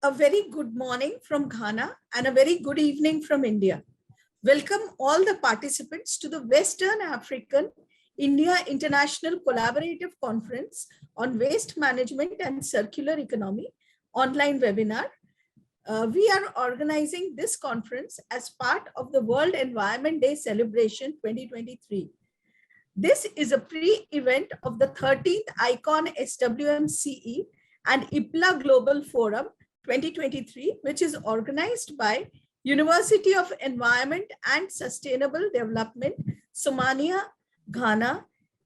A very good morning from Ghana and a very good evening from India. Welcome all the participants to the Western African India International Collaborative Conference on Waste Management and Circular Economy online webinar. We are organizing this conference as part of the World Environment Day Celebration 2023. This is a pre-event of the 13th ICON SWMCE and IPLA Global Forum 2023, which is organized by University of Environment and Sustainable Development, Somalia, Ghana,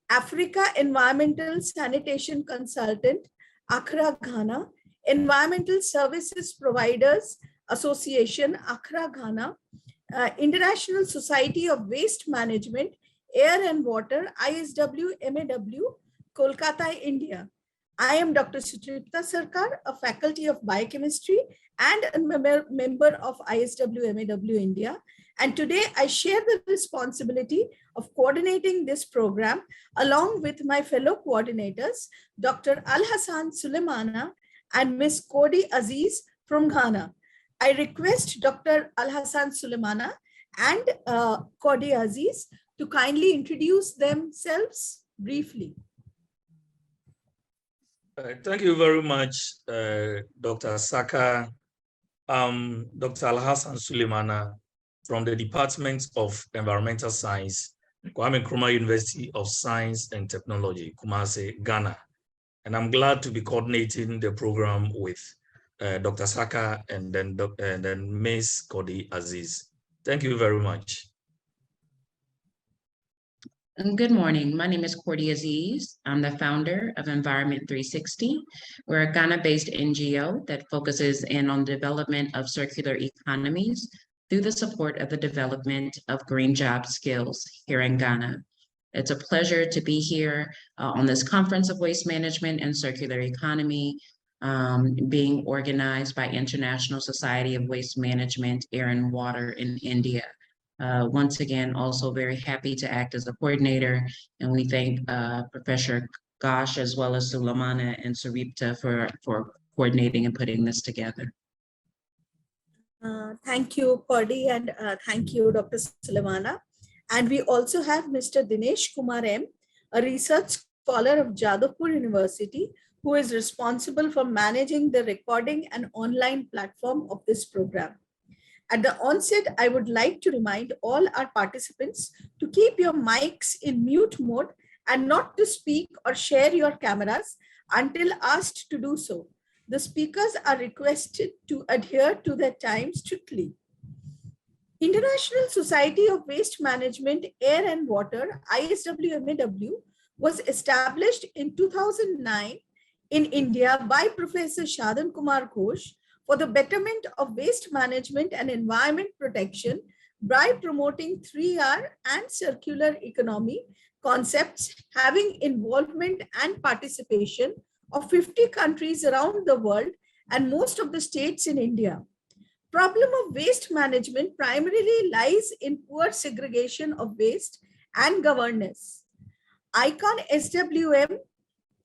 Africa Environmental Sanitation Consultant, Accra, Ghana, Environmental Services Providers Association, Accra, Ghana, International Society of Waste Management, Air and Water, ISW, MAW, Kolkata, India. I am Dr. Sutripta Sarkar, a faculty of biochemistry and a member of ISW, MAW, India. And today I share the responsibility of coordinating this program along with my fellow coordinators, Dr. Al-Hassan Sulemana and Ms. Kodi Aziz from Ghana. I request Dr. Al-Hassan Sulemana and Kodi Aziz to kindly introduce themselves briefly. Thank you very much, Dr. Saka. Dr. Al-Hassan Sulemana from the Department of Environmental Science, Kwame Nkrumah University of Science and Technology, Kumasi, Ghana. And I'm glad to be coordinating the program with Dr. Saka and then Ms. Kodi Aziz. Thank you very much. Good morning. My name is Kodi Aziz. I'm the founder of Environment 360. We're a Ghana-based NGO that focuses in on the development of circular economies through the support of the development of green job skills here in Ghana. It's a pleasure to be here on this Conference of Waste Management and Circular Economy being organized by International Society of Waste Management, Air and Water in India. Once again, also very happy to act as a coordinator, and we thank Professor Ghosh as well as Sulemana and Saripta for coordinating and putting this together. Thank you, Kodi, and thank you, Dr. Sulemana. And we also have Mr. Dinesh Kumar M., a research scholar of Jadavpur University, who is responsible for managing the recording and online platform of this program. At the onset, I would like to remind all our participants to keep your mics in mute mode and not to speak or share your cameras until asked to do so. The speakers are requested to adhere to their time strictly. International Society of Waste Management, Air and Water, ISW-MAW, was established in 2009 in India by Professor Shadan Kumar Ghosh for the betterment of waste management and environment protection by promoting 3R and circular economy concepts having involvement and participation of 50 countries around the world and most of the states in India. Problem of waste management primarily lies in poor segregation of waste and governance. ICON SWM,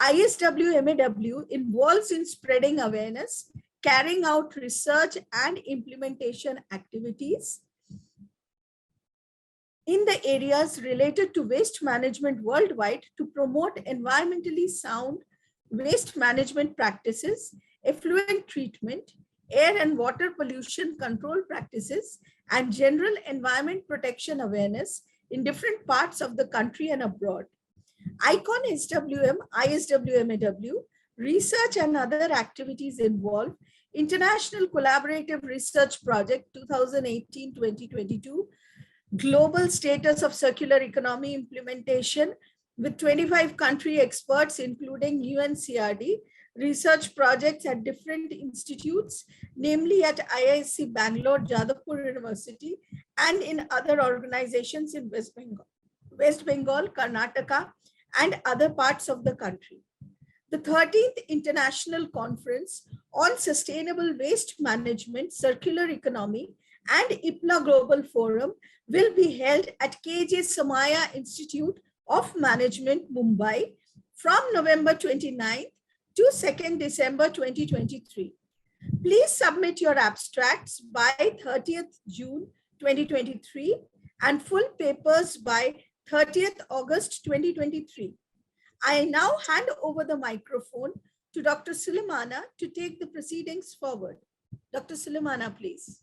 ISW-MAW involves in spreading awareness, carrying out research and implementation activities in the areas related to waste management worldwide to promote environmentally sound waste management practices, effluent treatment, air and water pollution control practices, and general environment protection awareness in different parts of the country and abroad. ICON SWM, ISW-MAW, research and other activities involve International Collaborative Research Project 2018-2022, Global Status of Circular Economy Implementation with 25 country experts, including UNCRD, research projects at different institutes, namely at IISc Bangalore, Jadavpur University, and in other organizations in West Bengal, Karnataka, and other parts of the country. The 13th International Conference on Sustainable Waste Management, Circular Economy, and IPLA Global Forum will be held at KJ Somaiya Institute of Management, Mumbai, from November 29th to 2nd December 2023. Please submit your abstracts by 30th June 2023 and full papers by 30th August 2023. I now hand over the microphone to Dr. Sulemana to take the proceedings forward. Dr. Sulemana, please.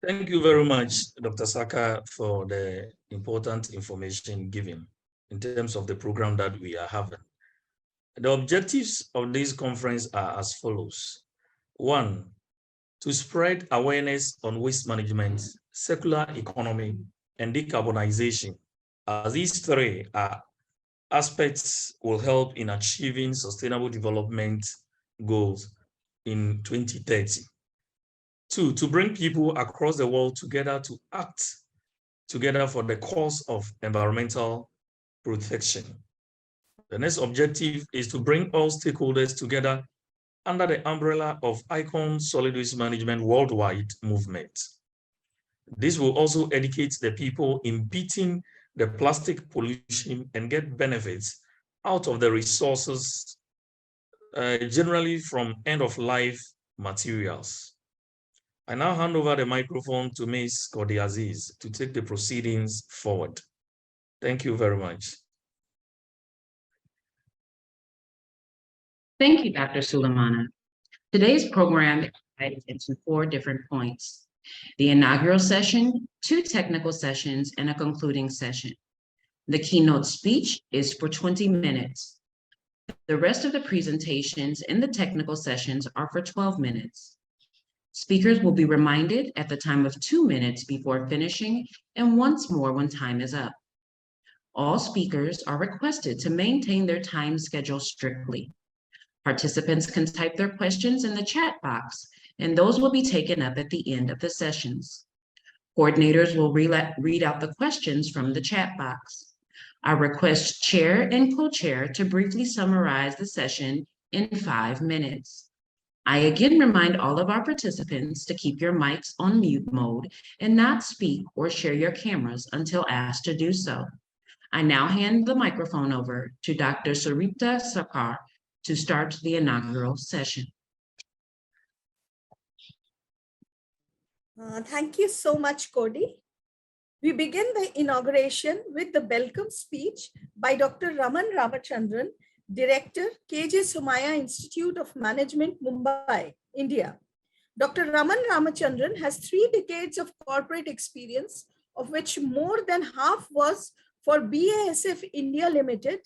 Thank you very much, Dr. Saka, for the important information given in terms of the program that we are having. The objectives of this conference are as follows. One, to spread awareness on waste management, circular economy, and decarbonization, as these three aspects will help in achieving sustainable development goals in 2030. Two, to bring people across the world together to act together for the cause of environmental protection. The next objective is to bring all stakeholders together under the umbrella of ICON Solid Waste Management Worldwide movement. This will also educate the people in beating the plastic pollution and get benefits out of the resources, generally from end-of-life materials. I now hand over the microphone to Ms. Kordiaziz to take the proceedings forward. Thank you very much. Thank you, Dr. Sulemana. Today's program is divided into 4 different points: the inaugural session, 2 technical sessions, and a concluding session. The keynote speech is for 20 minutes. The rest of the presentations and the technical sessions are for 12 minutes. Speakers will be reminded at the time of 2 minutes before finishing and once more when time is up. All speakers are requested to maintain their time schedule strictly. Participants can type their questions in the chat box, and those will be taken up at the end of the sessions. Coordinators will read out the questions from the chat box. I request chair and co-chair to briefly summarize the session in 5 minutes. I again remind all of our participants to keep your mics on mute mode and not speak or share your cameras until asked to do so. I now hand the microphone over to Dr. Sarita Sarkar to start the inaugural session. Thank you so much, Cody. We begin the inauguration with the welcome speech by Dr. Raman Ramachandran, Director, KJ Somaiya Institute of Management, Mumbai, India. Dr. Raman Ramachandran has 3 decades of corporate experience, of which more than half was for BASF India Limited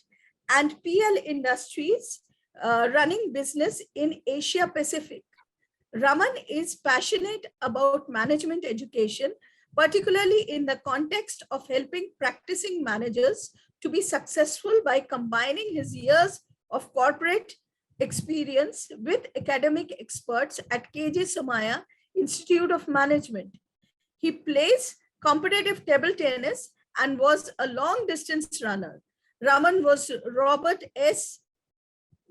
and PL Industries, running business in Asia Pacific. Raman is passionate about management education, particularly in the context of helping practicing managers to be successful by combining his years of corporate experience with academic experts at KJ Somaiya Institute of Management. He plays competitive table tennis and was a long distance runner. Raman was Robert S.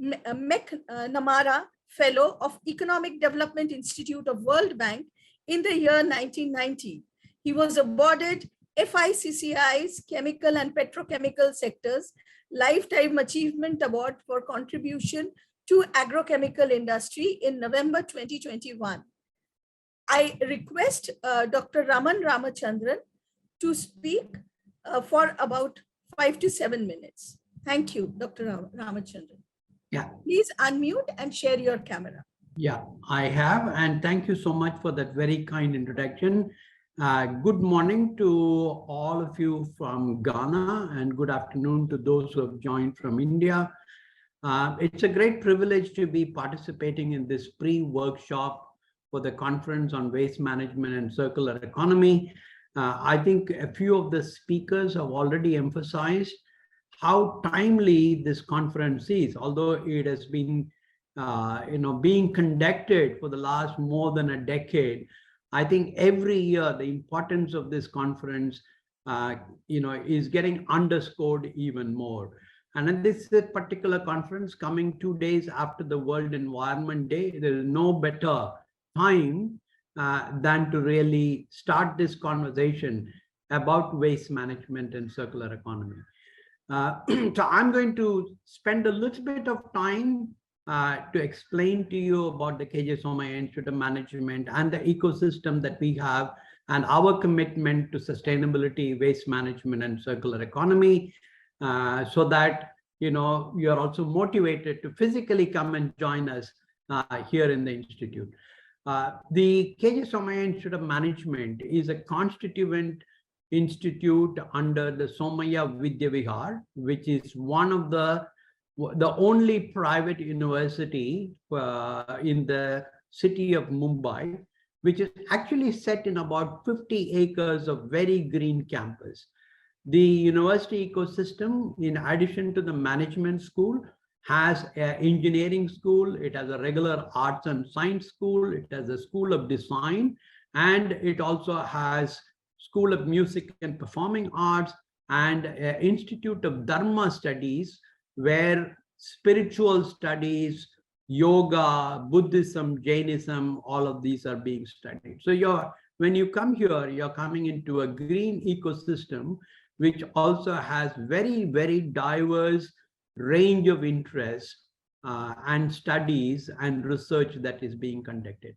McNamara Fellow of Economic Development Institute of World Bank in the year 1990. He was awarded FICCI's chemical and petrochemical sectors Lifetime Achievement Award for contribution to agrochemical industry in November 2021. I request Dr. Raman Ramachandran to speak for about 5 to 7 minutes. Thank you, Dr. Ramachandran. Yeah. Please unmute and share your camera. Yeah, I have, and thank you so much for that very kind introduction. Good morning to all of you from Ghana, and good afternoon to those who have joined from India. It's a great privilege to be participating in this pre-workshop for the conference on waste management and circular economy. I think a few of the speakers have already emphasized how timely this conference is, although it has been being conducted for the last more than a decade. I think every year the importance of this conference is getting underscored even more. And in this particular conference coming 2 days after the World Environment Day, there is no better time than to really start this conversation about waste management and circular economy. So I'm going to spend a little bit of time to explain to you about the KJ Somaya Institute of Management and the ecosystem that we have and our commitment to sustainability, waste management, and circular economy, so that you're also motivated to physically come and join us here in the Institute. The KJ Somaya Institute of Management is a constituent institute under the Somaya Vidya Vihar, which is one of the only private university in the city of Mumbai, which is actually set in about 50 acres of very green campus. The university ecosystem, in addition to the management school, has an engineering school, it has a regular arts and science school, it has a school of design, and it also has School of Music and Performing Arts and an Institute of Dharma Studies, where spiritual studies, yoga, Buddhism, Jainism, all of these are being studied. So when you come here, you're coming into a green ecosystem, which also has very, very diverse range of interests and studies and research that is being conducted.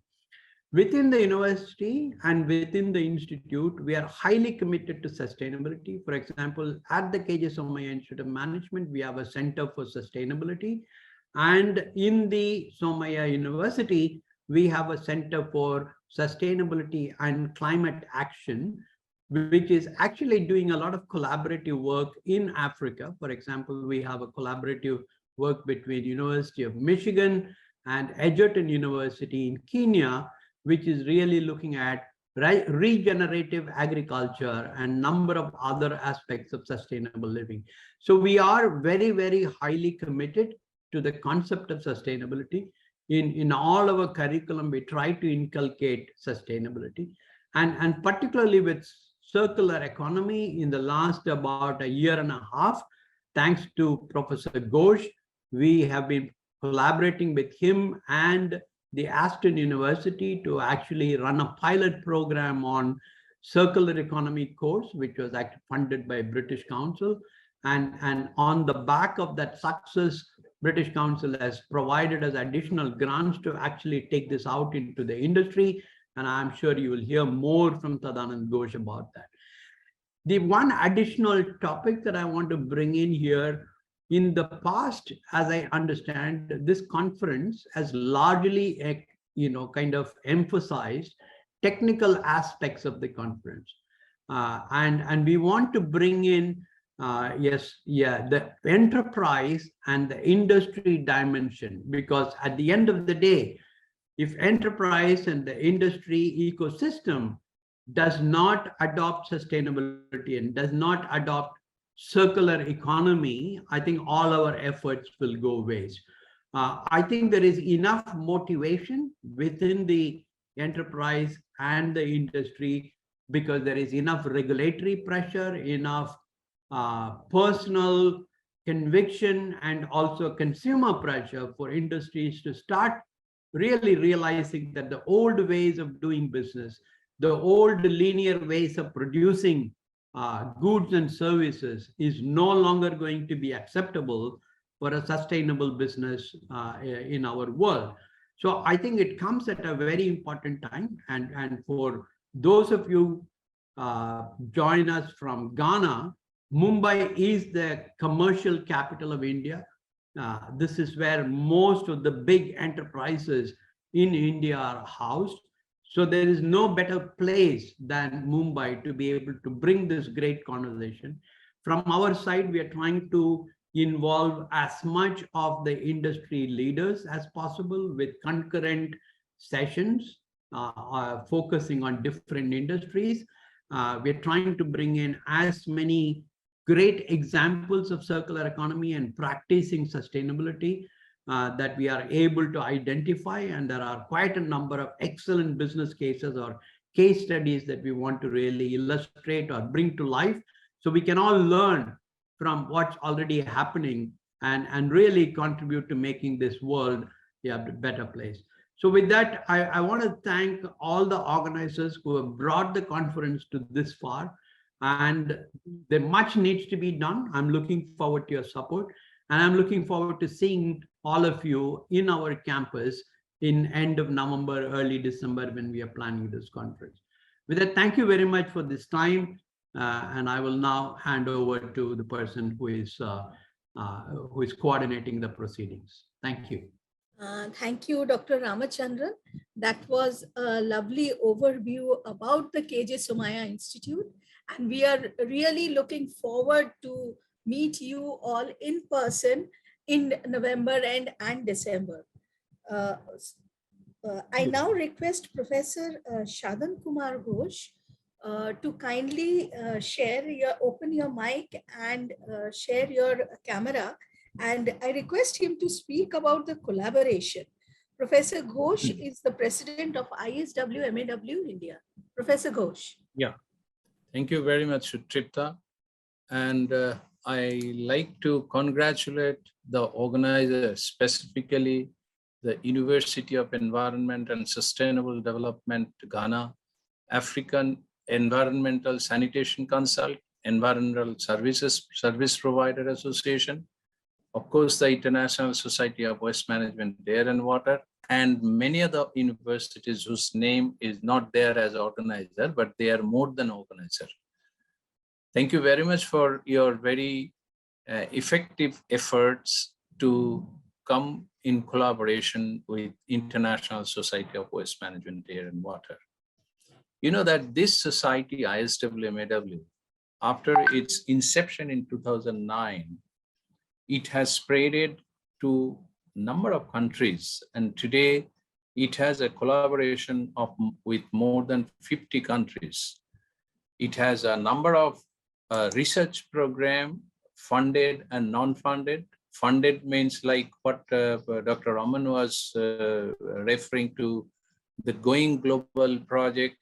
Within the university and within the institute, we are highly committed to sustainability. For example, at the KJ Somaya Institute of Management, we have a Center for Sustainability. And in the Somaya University, we have a Center for Sustainability and Climate Action, which is actually doing a lot of collaborative work in Africa. For example, we have a collaborative work between University of Michigan and Egerton University in Kenya, which is really looking at regenerative agriculture and number of other aspects of sustainable living. So we are very, very highly committed to the concept of sustainability. In all our curriculum, we try to inculcate sustainability. And particularly with circular economy, in the last about a year and a half, thanks to Professor Ghosh, we have been collaborating with him and the Aston University to actually run a pilot program on circular economy course, which was actually funded by British Council. And on the back of that success, British Council has provided us additional grants to actually take this out into the industry. And I'm sure you will hear more from Tadanand Ghosh about that. The one additional topic that I want to bring in here, in the past, as I understand, this conference has largely, kind of emphasized technical aspects of the conference. And we want to bring in, the enterprise and the industry dimension, because at the end of the day, if enterprise and the industry ecosystem does not adopt sustainability and does not adopt circular economy, I think all our efforts will go waste. I think there is enough motivation within the enterprise and the industry, because there is enough regulatory pressure, enough personal conviction, and also consumer pressure for industries to start really realizing that the old ways of doing business, the old linear ways of producing goods and services is no longer going to be acceptable for a sustainable business in our world. So I think it comes at a very important time. And for those of you join us from Ghana, Mumbai is the commercial capital of India. This is where most of the big enterprises in India are housed. So there is no better place than Mumbai to be able to bring this great conversation. From our side, we are trying to involve as much of the industry leaders as possible with concurrent sessions focusing on different industries. We're trying to bring in as many great examples of circular economy and practicing sustainability that we are able to identify. And there are quite a number of excellent business cases or case studies that we want to really illustrate or bring to life, so we can all learn from what's already happening and really contribute to making this world a better place. So with that, I want to thank all the organizers who have brought the conference to this far, and there much needs to be done. I'm looking forward to your support, and I'm looking forward to seeing all of you in our campus in end of November, early December, when we are planning this conference. With that, thank you very much for this time. And I will now hand over to the person who is coordinating the proceedings. Thank you. Thank you, Dr. Ramachandran. That was a lovely overview about the KJ Somaya Institute. And we are really looking forward to meet you all in person in November and December. I now request Professor Shadan Kumar Ghosh to kindly open your mic and share your camera. And I request him to speak about the collaboration. Professor Ghosh is the president of ISW MAW India. Professor Ghosh. Yeah, thank you very much, Tripta. And I like to congratulate the organizers, specifically the University of Environment and Sustainable Development, Ghana, African Environmental Sanitation Consult, Environmental Service Provider Association, of course, the International Society of Waste Management, Air and Water, and many other universities whose name is not there as organizer, but they are more than organizer. Thank you very much for your very effective efforts to come in collaboration with International Society of Waste Management, Air and Water. You know that this society, ISW-MAW, after its inception in 2009, it has spread to a number of countries, and today it has a collaboration with more than 50 countries. It has a number of research program, funded and non-funded. Funded means like what Dr. Raman was referring to, the Going Global project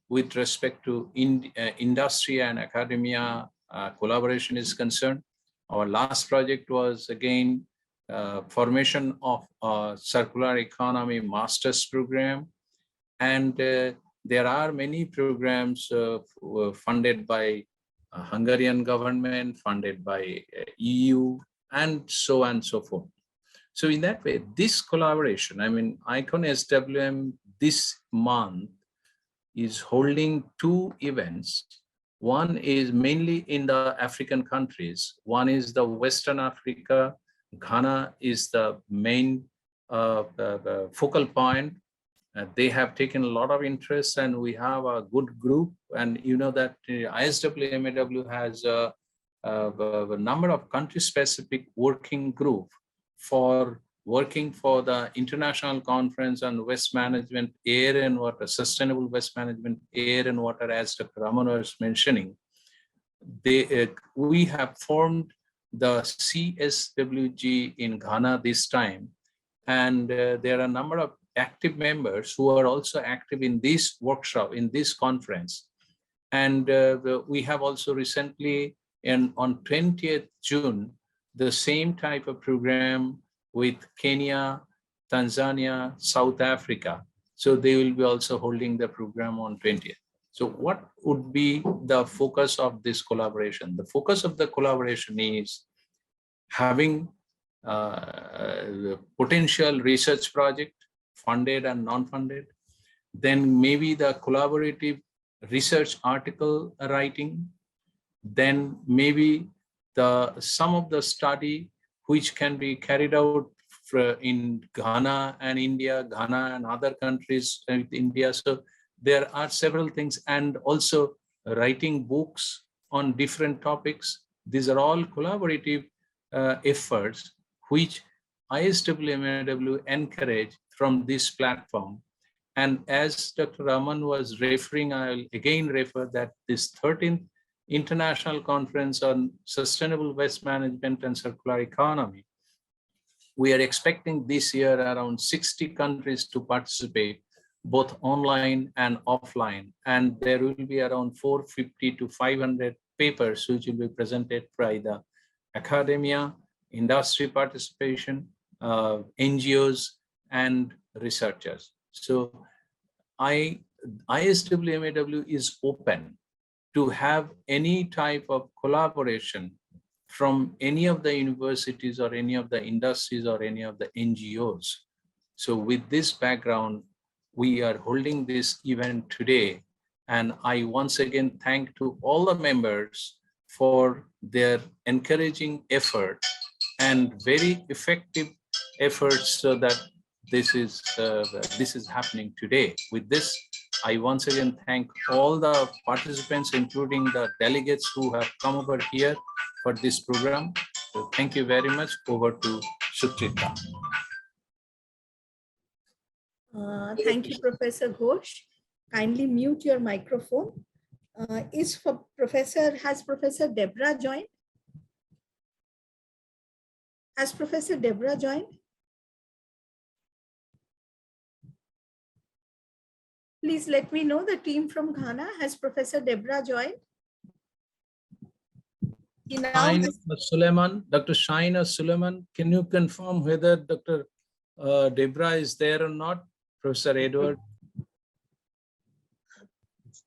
with respect to industry and academia collaboration is concerned. Our last project was again formation of a circular economy master's program. And there are many programs funded by Hungarian government, funded by EU, and so on and so forth. So in that way, this collaboration, I mean, ICON SWM this month is holding two events. One is mainly in the African countries. One is the Western Africa. Ghana is the main focal point. They have taken a lot of interest, and we have a good group. And you know that ISW-MAW has a number of country-specific working group for working for the International Conference on Waste Management, Air and Water, Sustainable Waste Management, Air and Water, as Dr. Raman was mentioning. We have formed the CSWG in Ghana this time, and there are a number of active members who are also active in this workshop, in this conference. And we have also recently, on 20th June, the same type of program with Kenya, Tanzania, South Africa. So they will be also holding the program on 20th. So what would be the focus of this collaboration? The focus of the collaboration is having potential research project, funded and non-funded, then maybe the collaborative research article writing, then maybe some of the study which can be carried out in Ghana and India, Ghana and other countries with India. So there are several things, and also writing books on different topics. These are all collaborative efforts which ISW-MAW encourage from this platform. And as Dr. Raman was referring, I'll again refer that this 13th International Conference on Sustainable Waste Management and Circular Economy, we are expecting this year around 60 countries to participate, both online and offline. And there will be around 450 to 500 papers which will be presented by the academia, industry participation, NGOs, and researchers. So ISW-MAW is open to have any type of collaboration from any of the universities or any of the industries or any of the NGOs. So with this background, we are holding this event today. And I once again thank to all the members for their encouraging effort and very effective efforts so that this is happening today. With this, I once again thank all the participants, including the delegates who have come over here for this program. So thank you very much. Over to Sutrita. Thank you, Professor Ghosh. Kindly mute your microphone. Has Professor Deborah joined? Has Professor Deborah joined? Please let me know, the team from Ghana. Has Professor Deborah joined? Dr. Shaina Suleiman, can you confirm whether Dr. Deborah is there or not? Professor Edward?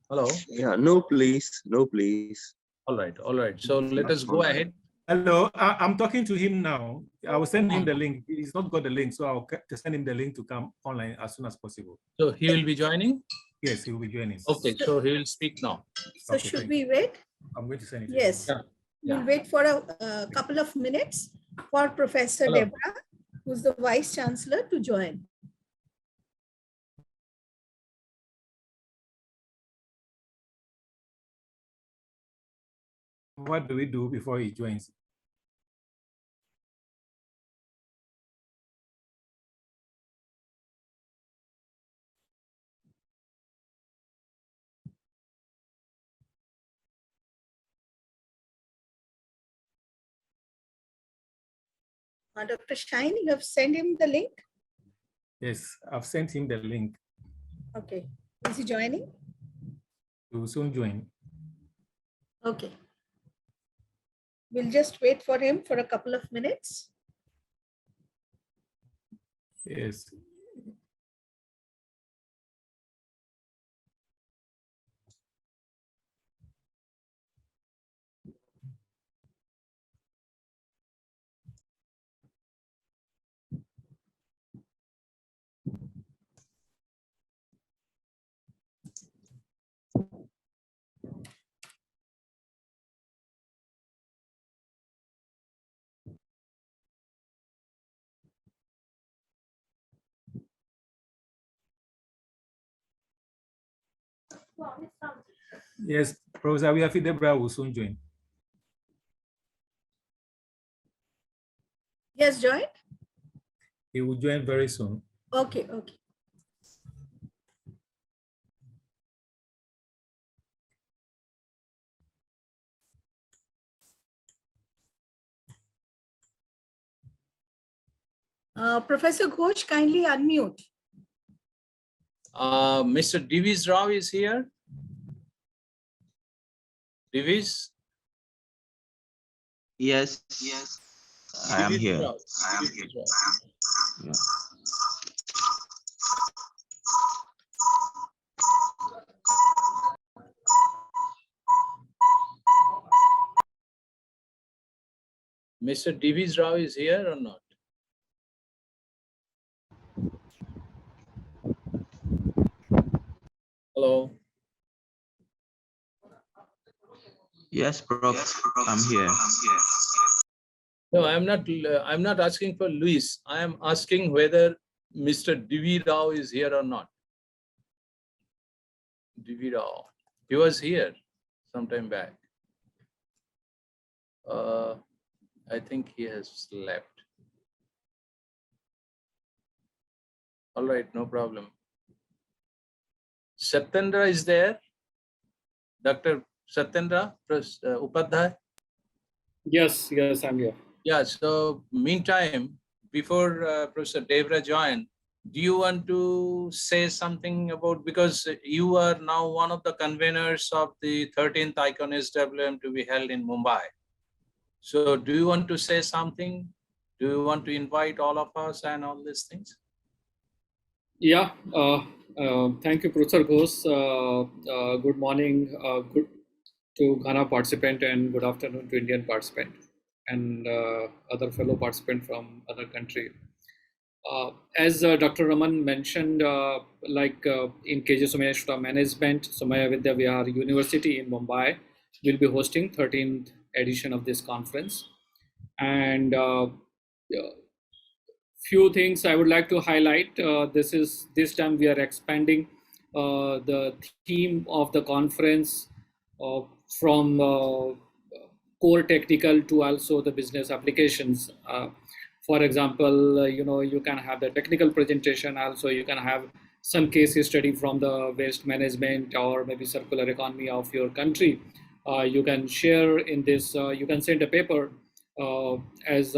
Hello? Yeah, no, please. No, please. All right. So let us go ahead. Hello, I'm talking to him now. I will send him the link. He's not got the link, so I'll send him the link to come online as soon as possible. So he will be joining? Yes, he will be joining. Okay, so he will speak now. So Okay, should we wait? I'm going to send it. to Yes. him. We'll wait for a couple of minutes for Professor Hello. Deborah, who's the Vice Chancellor, to join. What do we do before he joins? Dr. Shine, you have sent him the link? Yes, I've sent him the link. Okay. Is he joining? He will soon join. Okay. We'll just wait for him for a couple of minutes. Yes. Yes, Professor Wiafi Deborah will soon join. Yes, joined? He will join very soon. Okay, okay. Professor Ghosh, kindly unmute. Mr. Divi's Rao is here. Divi's? Yes. I am Divi's here. Rao. Divi's Rao. Yeah. Mr. Divi's Rao is here or not? Hello. Yes, Prof. I'm here. No, I'm not asking for Luis. I am asking whether Mr. Divi Rao is here or not. Divi Rao. He was here sometime back. I think he has left. All right, no problem. Satyendra is there. Dr. Satyendra Upadhyay. Yes, I'm here. Yeah, so meantime, before Professor Deborah join, do you want to say something about, because you are now one of the conveners of the 13th ICON SWM to be held in Mumbai. So do you want to say something? Do you want to invite all of us and all these things? Yeah, thank you, Professor Ghosh. Good morning, good to Ghana participant and good afternoon to Indian participant. and other fellow participants from other country. As Dr. Raman mentioned, in KJ Somaiya Institute of Management, Somaiya Vidya Vihar University in Mumbai will be hosting 13th edition of this conference. And few things I would like to highlight. This time we are expanding the theme of the conference from core technical to also the business applications. For example, you can have the technical presentation. Also, you can have some case study from the waste management or maybe circular economy of your country. You can share in this. You can send a paper as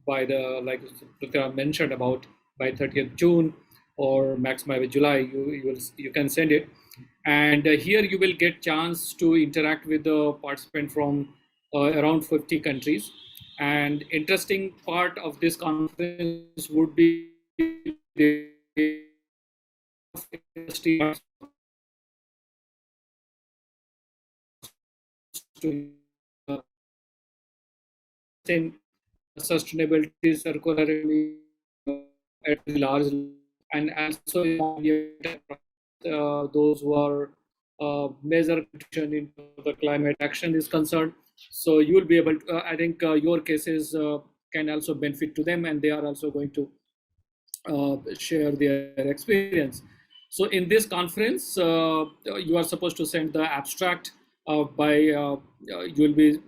by the, like Prithviraj mentioned, about by 30th June or maximum by July. You can send it, and here you will get chance to interact with the participant from around 50 countries. And interesting part of this conference would be the sustainability, circular economy at large, and also those who are major contribution into the climate action is concerned. So you will be able to, I think your cases can also benefit to them, and they are also going to share their experience. So in this conference, you are supposed to send the abstract you will be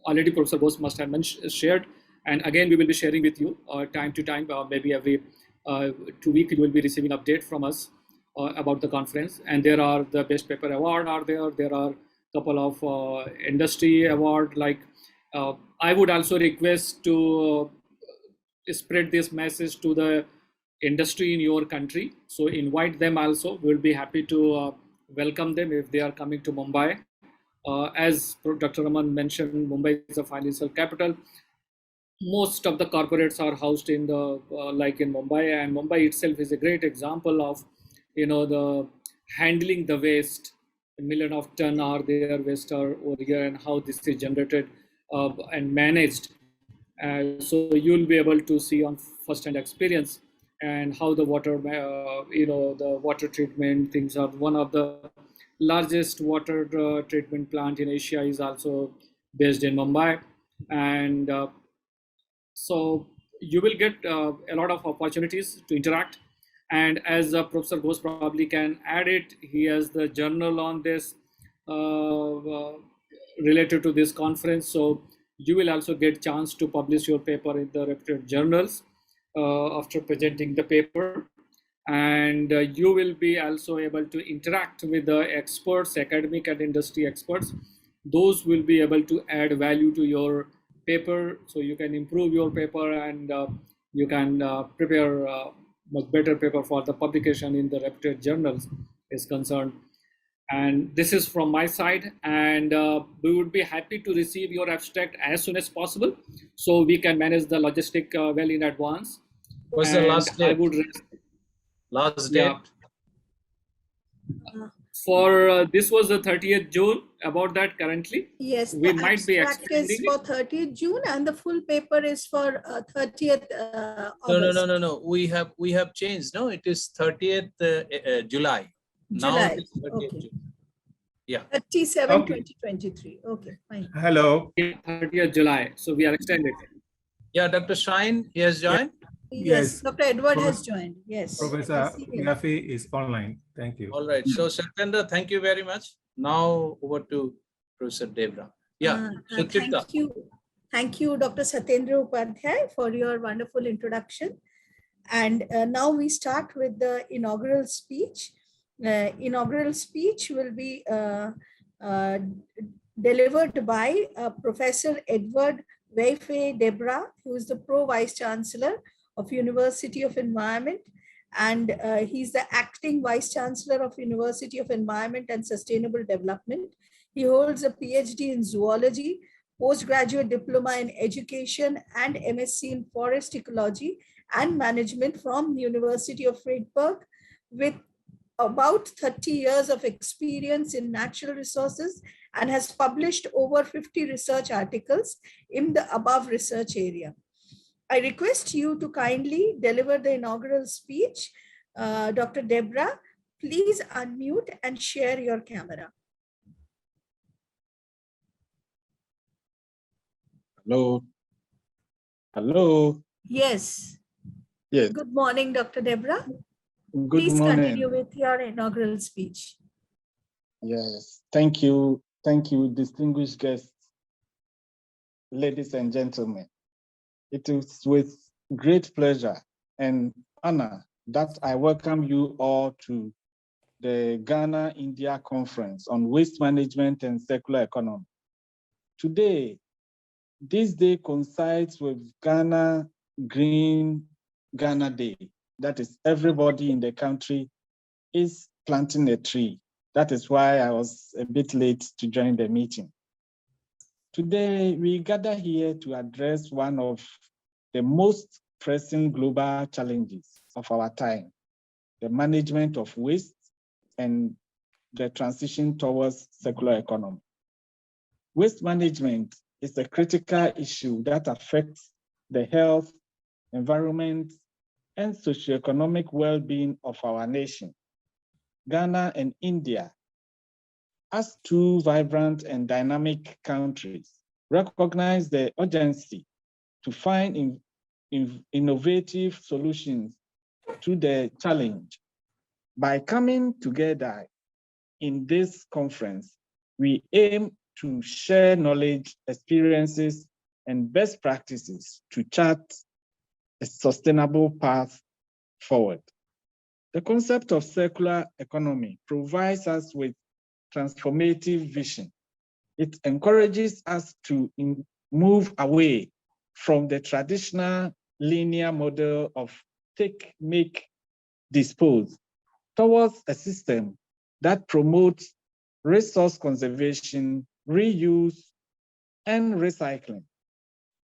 already Professor Bose must have shared, and again we will be sharing with you time to time, maybe every 2 weeks you will be receiving update from us about the conference. And there are the best paper award are there are couple of industry award. I would also request to spread this message to the industry in your country. So invite them also. We'll be happy to welcome them if they are coming to Mumbai. As Dr. Raman mentioned, Mumbai is a financial capital. Most of the corporates are housed in the like in Mumbai, and Mumbai itself is a great example of the handling the waste. A million of ton are there waste are over here, and how this is generated and managed. So you'll be able to see on first-hand experience and how the water, the water treatment things are. One of the largest water treatment plant in Asia is also based in Mumbai, and so you will get a lot of opportunities to interact. And as Professor Ghosh probably can add it, he has the journal on this related to this conference. So you will also get chance to publish your paper in the reputed journals after presenting the paper. And you will be also able to interact with the experts, academic and industry experts. Those will be able to add value to your paper, so you can improve your paper, and you can prepare much better paper for the publication in the reputed journals is concerned. And this is from my side, and we would be happy to receive your abstract as soon as possible, so we can manage the logistic well in advance. What's the last date? Last date? For this was the 30th June. About that currently. Yes, we the might be abstract is for 30th June, and the full paper is for 30th August. No. We have changed. No, it is 30th July. Now July. it is 30th Okay. June. Yeah. 37, Okay. 2023. Okay, fine. Hello. 30th July. So we are extended. Yeah, Dr. Shine, he has joined. Yes, Yes. Dr. Edward has joined. Yes. Professor I see him. Yafi is online. Thank you. All right. So Satyendra, thank you very much. Now over to Professor Debra. Yeah. So Tripta. Thank you, Dr. Satyendra Upadhyay, for your wonderful introduction. And now we start with the inaugural speech. Inaugural speech will be delivered by Professor Edward Weife Debra, who is the Pro Vice Chancellor of University of Environment, and he's the acting Vice Chancellor of University of Environment and Sustainable Development. He holds a PhD in zoology, postgraduate diploma in education, and MSc in forest ecology and management from the University of Freiburg, with about 30 years of experience in natural resources and has published over 50 research articles in the above research area. I request you to kindly deliver the inaugural speech. Dr. Deborah, please unmute and share your camera. Hello. Hello. Yes. Yes. Good morning, Dr. Deborah. Good Please morning. continue with your inaugural speech. Yes. Thank you. Thank you, distinguished guests, ladies and gentlemen. It is with great pleasure and honor that I welcome you all to the Ghana-India Conference on Waste Management and Circular Economy. Today, this day coincides with Green Ghana Day. That is, everybody in the country is planting a tree. That is why I was a bit late to join the meeting. Today, we gather here to address one of the most pressing global challenges of our time, the management of waste and the transition towards circular economy. Waste management is a critical issue that affects the health, environment, and socioeconomic well-being of our nation. Ghana and India, as two vibrant and dynamic countries, recognize the urgency to find innovative solutions to the challenge. By coming together in this conference, we aim to share knowledge, experiences, and best practices to chart a sustainable path forward. The concept of circular economy provides us with transformative vision. It encourages us to move away from the traditional linear model of take, make, dispose towards a system that promotes resource conservation, reuse, and recycling.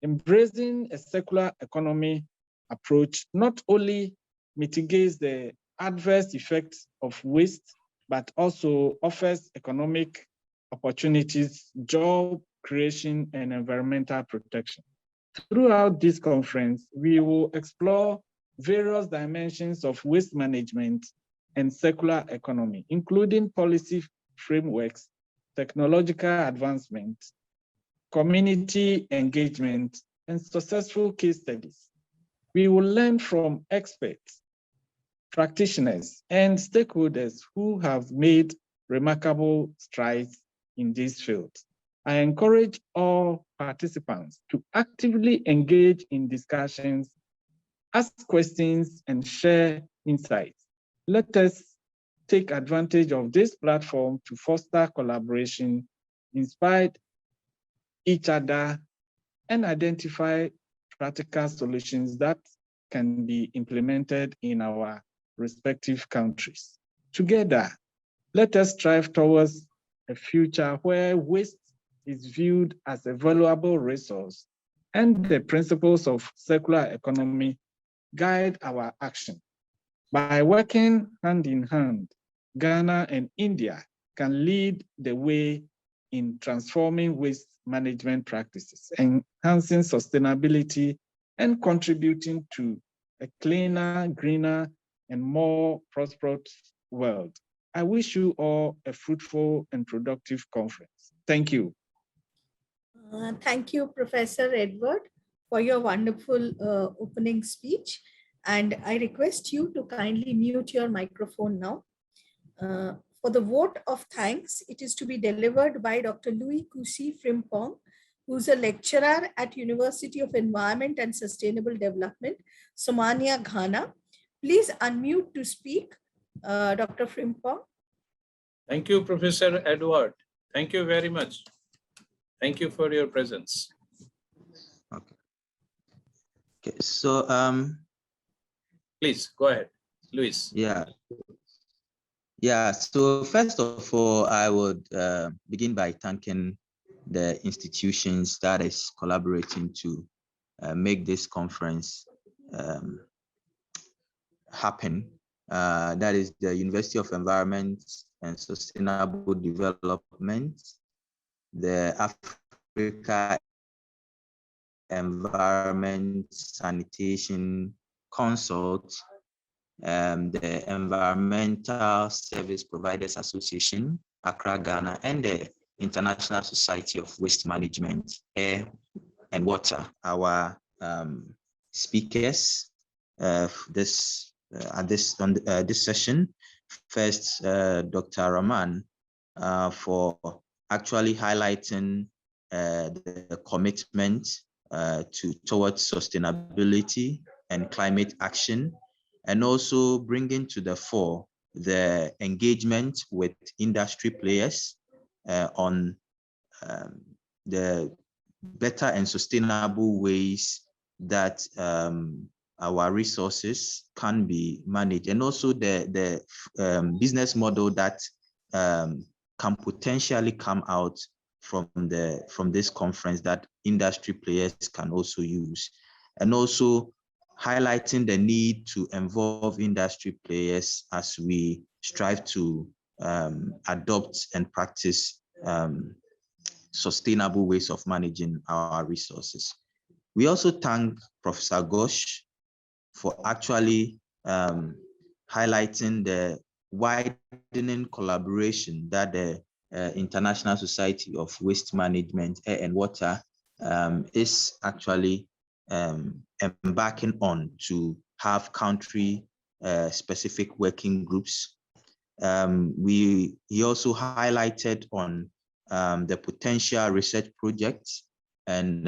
Embracing a circular economy approach not only mitigates the adverse effects of waste, but also offers economic opportunities, job creation, and environmental protection. Throughout this conference, we will explore various dimensions of waste management and circular economy, including policy frameworks, technological advancement, community engagement, and successful case studies. We will learn from experts, practitioners, and stakeholders who have made remarkable strides in this field. I encourage all participants to actively engage in discussions, ask questions, and share insights. Let us take advantage of this platform to foster collaboration, inspire each other, and identify practical solutions that can be implemented in our respective countries. Together, let us strive towards a future where waste is viewed as a valuable resource and the principles of circular economy guide our action. By working hand in hand, Ghana and India can lead the way in transforming waste management practices, enhancing sustainability, and contributing to a cleaner, greener, and more prosperous world. I wish you all a fruitful and productive conference. Thank you. Thank you, Professor Edward, for your wonderful opening speech. And I request you to kindly mute your microphone now. For the vote of thanks, it is to be delivered by Dr. Louis Kusi Frimpong, who's a lecturer at University of Environment and Sustainable Development, Somalia, Ghana. Please unmute to speak, Dr. Frimpong. Thank you, Professor Edward. Thank you very much. Thank you for your presence. Okay. Okay. So please go ahead, Luis. Yeah. So first of all, I would begin by thanking the institutions that is collaborating to make this conference happen. that is the University of Environment and Sustainable Development, the Africa Environment Sanitation Consult, the Environmental Service Providers Association, Accra, Ghana, and the International Society of Waste Management, Air and Water. Our speakers this session. First, Dr. Rahman for actually highlighting the commitment towards sustainability and climate action, and also bringing to the fore the engagement with industry players on the better and sustainable ways that our resources can be managed, and also the business model that can potentially come out from this conference that industry players can also use, and also highlighting the need to involve industry players as we strive to adopt and practice sustainable ways of managing our resources. We also thank Professor Ghosh for actually highlighting the widening collaboration that the International Society of Waste Management, Air and Water is actually embarking on to have country specific working groups. He also highlighted on the potential research projects and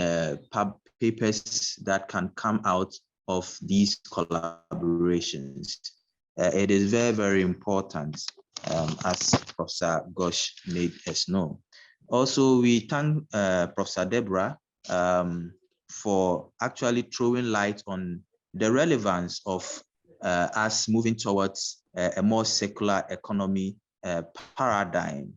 papers that can come out of these collaborations. It is very, very important, as Professor Ghosh made us know. Also, we thank Professor Deborah for actually throwing light on the relevance of us moving towards a more circular economy paradigm,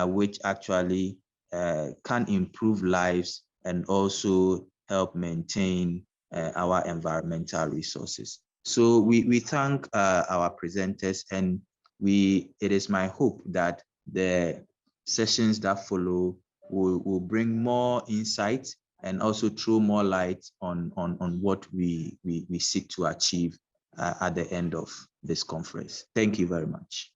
which actually can improve lives and also help maintain our environmental resources. So we thank our presenters, and it is my hope that the sessions that follow will bring more insight and also throw more light on what we seek to achieve at the end of this conference. Thank you very much.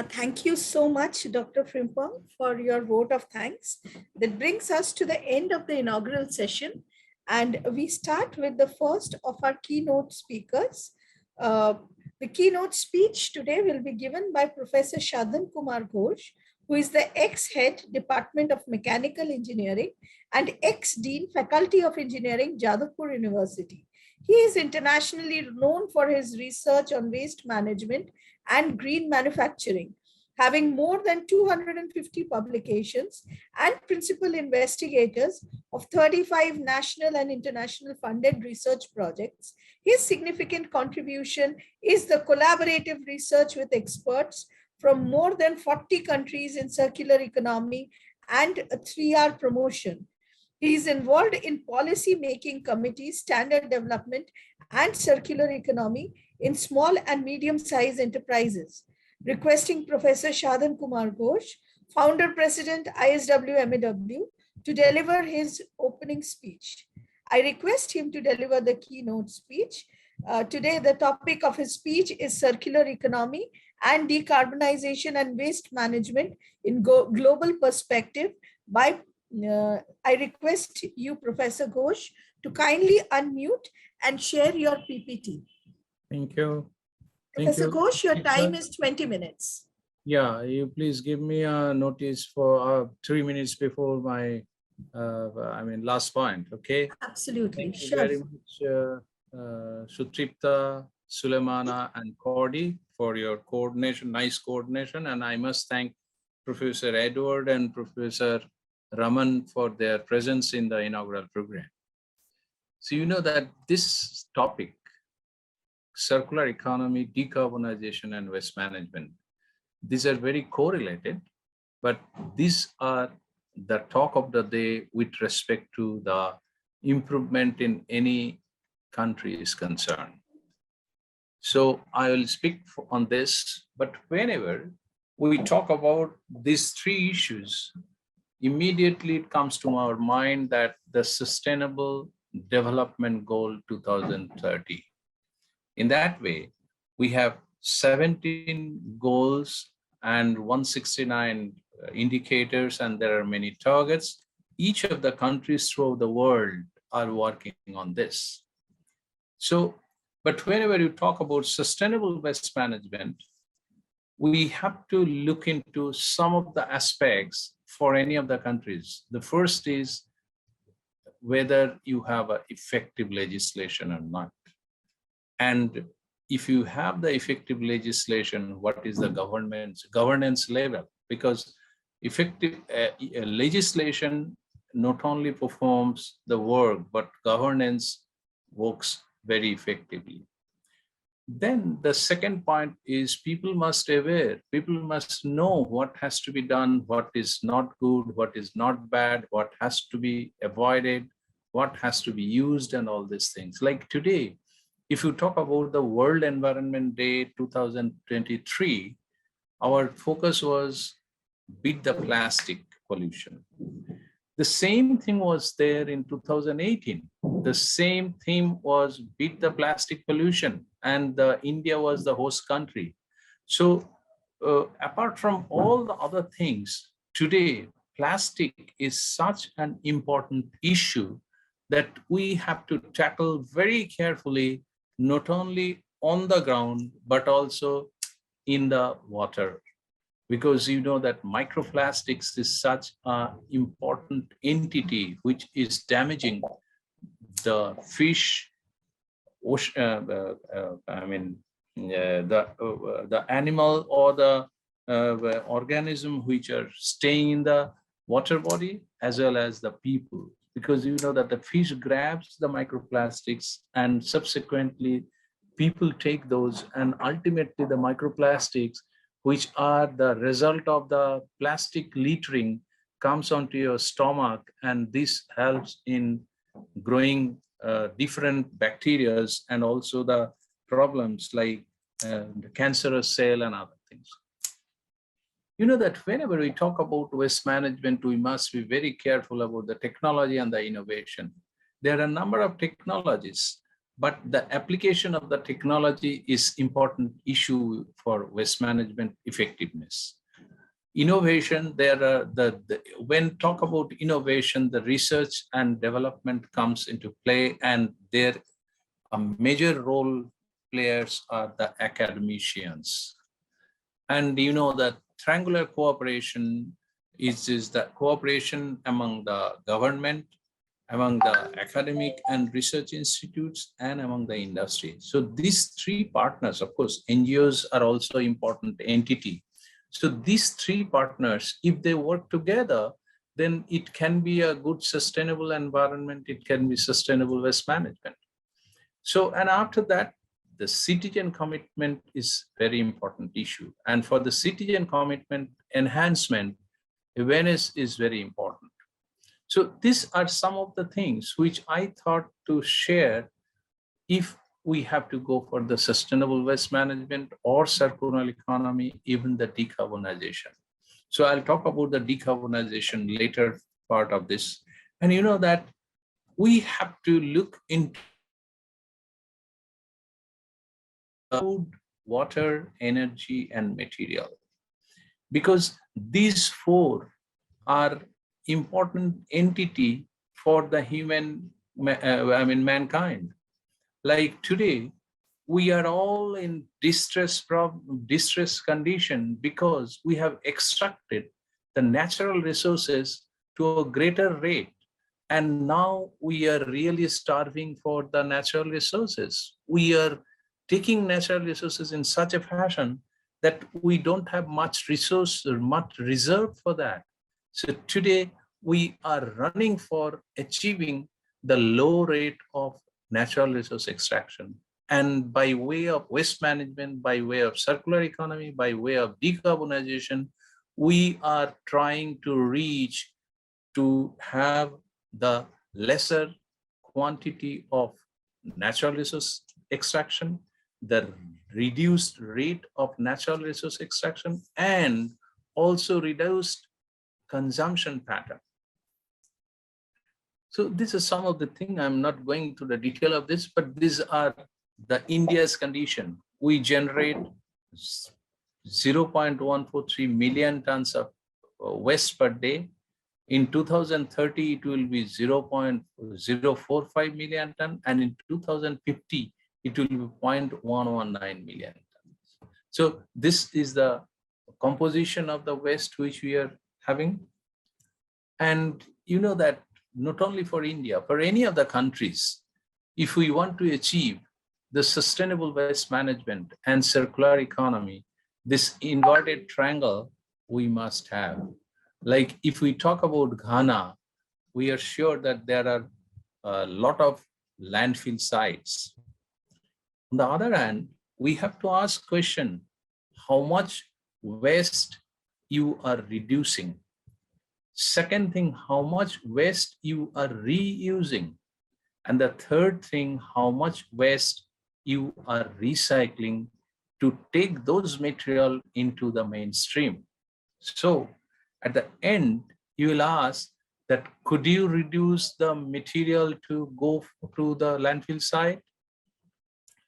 Thank you so much, Dr. Frimpong, for your vote of thanks. That brings us to the end of the inaugural session. And we start with the first of our keynote speakers. The keynote speech today will be given by Professor Sadhan Kumar Ghosh, who is the ex-head Department of Mechanical Engineering and ex-dean Faculty of Engineering, Jadavpur University. He is internationally known for his research on waste management and green manufacturing, having more than 250 publications and principal investigators of 35 national and international funded research projects. His significant contribution is the collaborative research with experts from more than 40 countries in circular economy and 3R promotion. He is involved in policy making committees, standard development, and circular economy in small and medium-sized enterprises. Requesting Professor Sadhan Kumar Ghosh, Founder President ISW MAW, to deliver his opening speech. I request him to deliver the keynote speech. Today, the topic of his speech is circular economy and decarbonization and waste management in global perspective. I request you, Professor Ghosh, to kindly unmute and share your PPT. Thank you. Professor Ghosh, your time is 20 minutes. Yeah, you please give me a notice for 3 minutes before my, last point, okay? Absolutely, Thank you sure. very much, Sutripta, Sulemana, and Cordy for your coordination, nice coordination. And I must thank Professor Edward and Professor Raman for their presence in the inaugural program. So you know that this topic, circular economy, decarbonization, and waste management, these are very correlated, but these are the talk of the day with respect to the improvement in any country is concerned. So I will speak on this, but whenever we talk about these three issues, immediately it comes to our mind that the Sustainable Development Goal 2030. In that way, we have 17 goals and 169 indicators, and there are many targets. Each of the countries throughout the world are working on this. So, but whenever you talk about sustainable waste management, we have to look into some of the aspects for any of the countries. The first is whether you have an effective legislation or not. And if you have the effective legislation, what is the governance level? Because effective legislation not only performs the work, but governance works very effectively. Then the second point is people must know what has to be done, what is not good, what is not bad, what has to be avoided, what has to be used, and all these things. Like today, if you talk about the World Environment Day 2023, our focus was beat the plastic pollution. The same thing was there in 2018. The same theme was beat the plastic pollution, and India was the host country. So apart from all the other things, today, plastic is such an important issue that we have to tackle very carefully, not only on the ground, but also in the water. Because you know that microplastics is such an important entity which is damaging the fish, the animal or the organism which are staying in the water body, as well as the people. Because you know that the fish grabs the microplastics and subsequently people take those, and ultimately the microplastics, which are the result of the plastic littering, comes onto your stomach, and this helps in growing different bacteria and also the problems like the cancerous cell and other things. You know that whenever we talk about waste management, we must be very careful about the technology and the innovation. There are a number of technologies, but the application of the technology is important issue for waste management effectiveness. Innovation, there are when talk about innovation, the research and development comes into play, and there a major role players are the academicians. And you know that triangular cooperation is the cooperation among the government, among the academic and research institutes, and among the industry. So these three partners, of course, NGOs are also important entity. So these three partners, if they work together, then it can be a good sustainable environment, it can be sustainable waste management. So, and after that, the citizen commitment is very important issue. And for the citizen commitment enhancement, awareness is very important. So these are some of the things which I thought to share if we have to go for the sustainable waste management or circular economy, even the decarbonization. So I'll talk about the decarbonization later part of this. And you know that we have to look into food, water, energy, and material, because these four are important entity for the mankind. Like today, we are all in distress condition because we have extracted the natural resources to a greater rate. And now we are really starving for the natural resources. We are taking natural resources in such a fashion that we don't have much resource or much reserve for that. So today we are running for achieving the low rate of natural resource extraction. And by way of waste management, by way of circular economy, by way of decarbonization, we are trying to reach to have the lesser quantity of natural resource extraction the reduced rate of natural resource extraction and also reduced consumption pattern. So this is some of the thing. I'm not going to the detail of this, but these are the India's condition. We generate 0.143 million tons of waste per day. In 2030, it will be 0.045 million ton, and in 2050, it will be 0.119 million tons. So this is the composition of the waste which we are having. And you know that not only for India, for any of the countries, if we want to achieve the sustainable waste management and circular economy, this inverted triangle we must have. Like if we talk about Ghana, we are sure that there are a lot of landfill sites. On the other hand, we have to ask question, how much waste you are reducing? Second thing, how much waste you are reusing? And the third thing, how much waste you are recycling to take those material into the mainstream. So at the end, you will ask that could you reduce the material to go to the landfill site?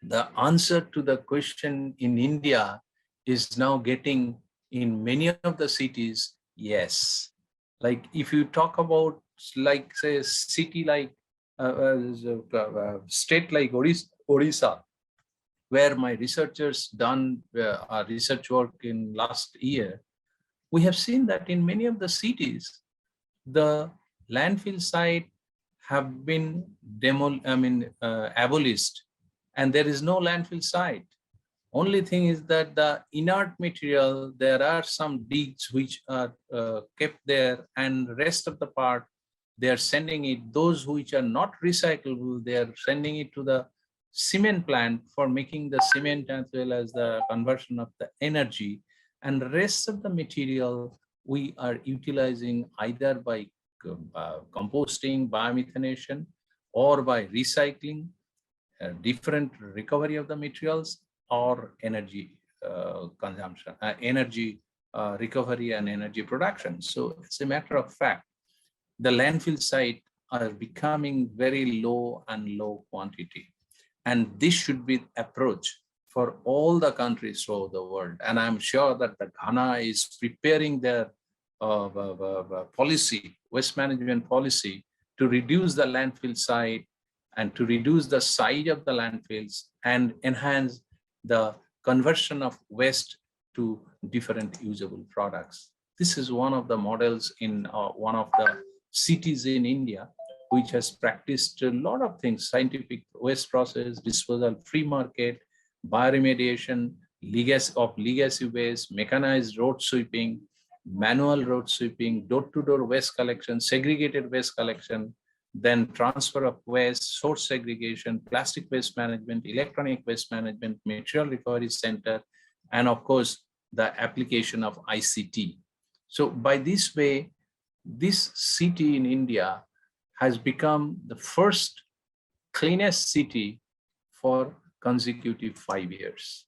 The answer to the question in India is now getting in many of the cities, yes. Like if you talk about, like say a city like state like Odisha, where my researchers done research work in last year, we have seen that in many of the cities, the landfill site have been abolished, and there is no landfill site. Only thing is that the inert material, there are some digs which are kept there, and rest of the part, they are sending it, those which are not recyclable, they are sending it to the cement plant for making the cement as well as the conversion of the energy. And the rest of the material we are utilizing either by composting, biomethanation, or by recycling, different recovery of the materials, or energy consumption, energy recovery and energy production. So it's a matter of fact, the landfill site are becoming very low and low quantity. And this should be approach for all the countries throughout the world. And I'm sure that the Ghana is preparing their policy, waste management policy, to reduce the landfill site and to reduce the size of the landfills and enhance the conversion of waste to different usable products. This is one of the models in one of the cities in India, which has practiced a lot of things: scientific waste process, disposal, free market, bioremediation, legacy waste, mechanized road sweeping, manual road sweeping, door-to-door waste collection, segregated waste collection, then transfer of waste, source segregation, plastic waste management, electronic waste management, material recovery center, and of course, the application of ICT. So by this way, this city in India has become the first cleanest city for consecutive 5 years.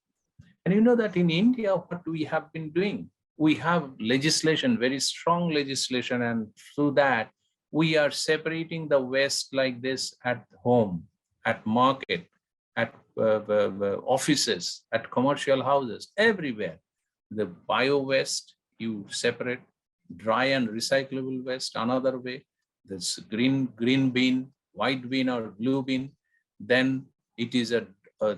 And you know that in India, what we have been doing, we have legislation, very strong legislation, and through that, we are separating the waste like this at home, at market, at offices, at commercial houses, everywhere. The bio waste, you separate, dry and recyclable waste another way. This green bin, white bin or blue bin. Then it is a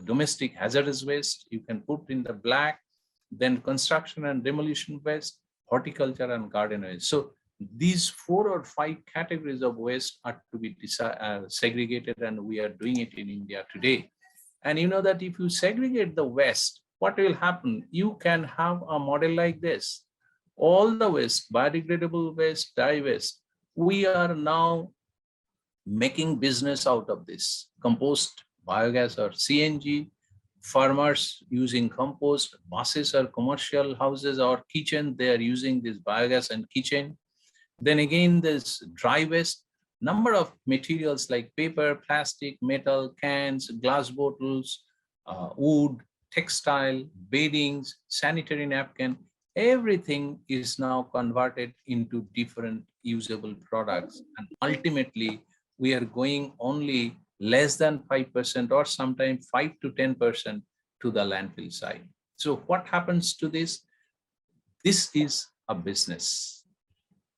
domestic hazardous waste, you can put in the black. Then construction and demolition waste, horticulture and garden waste. So these 4 or 5 categories of waste are to be segregated, and we are doing it in India today. And you know that if you segregate the waste, what will happen? You can have a model like this. All the waste, biodegradable waste, dye waste, we are now making business out of this. Compost, biogas or CNG, farmers using compost, buses or commercial houses or kitchen, they are using this biogas and kitchen. Then again, this dry waste, number of materials like paper, plastic, metal, cans, glass bottles, wood, textile, beddings, sanitary napkin, everything is now converted into different usable products. And ultimately, we are going only less than 5% or sometimes 5 to 10% to the landfill side. So what happens to this? This is a business.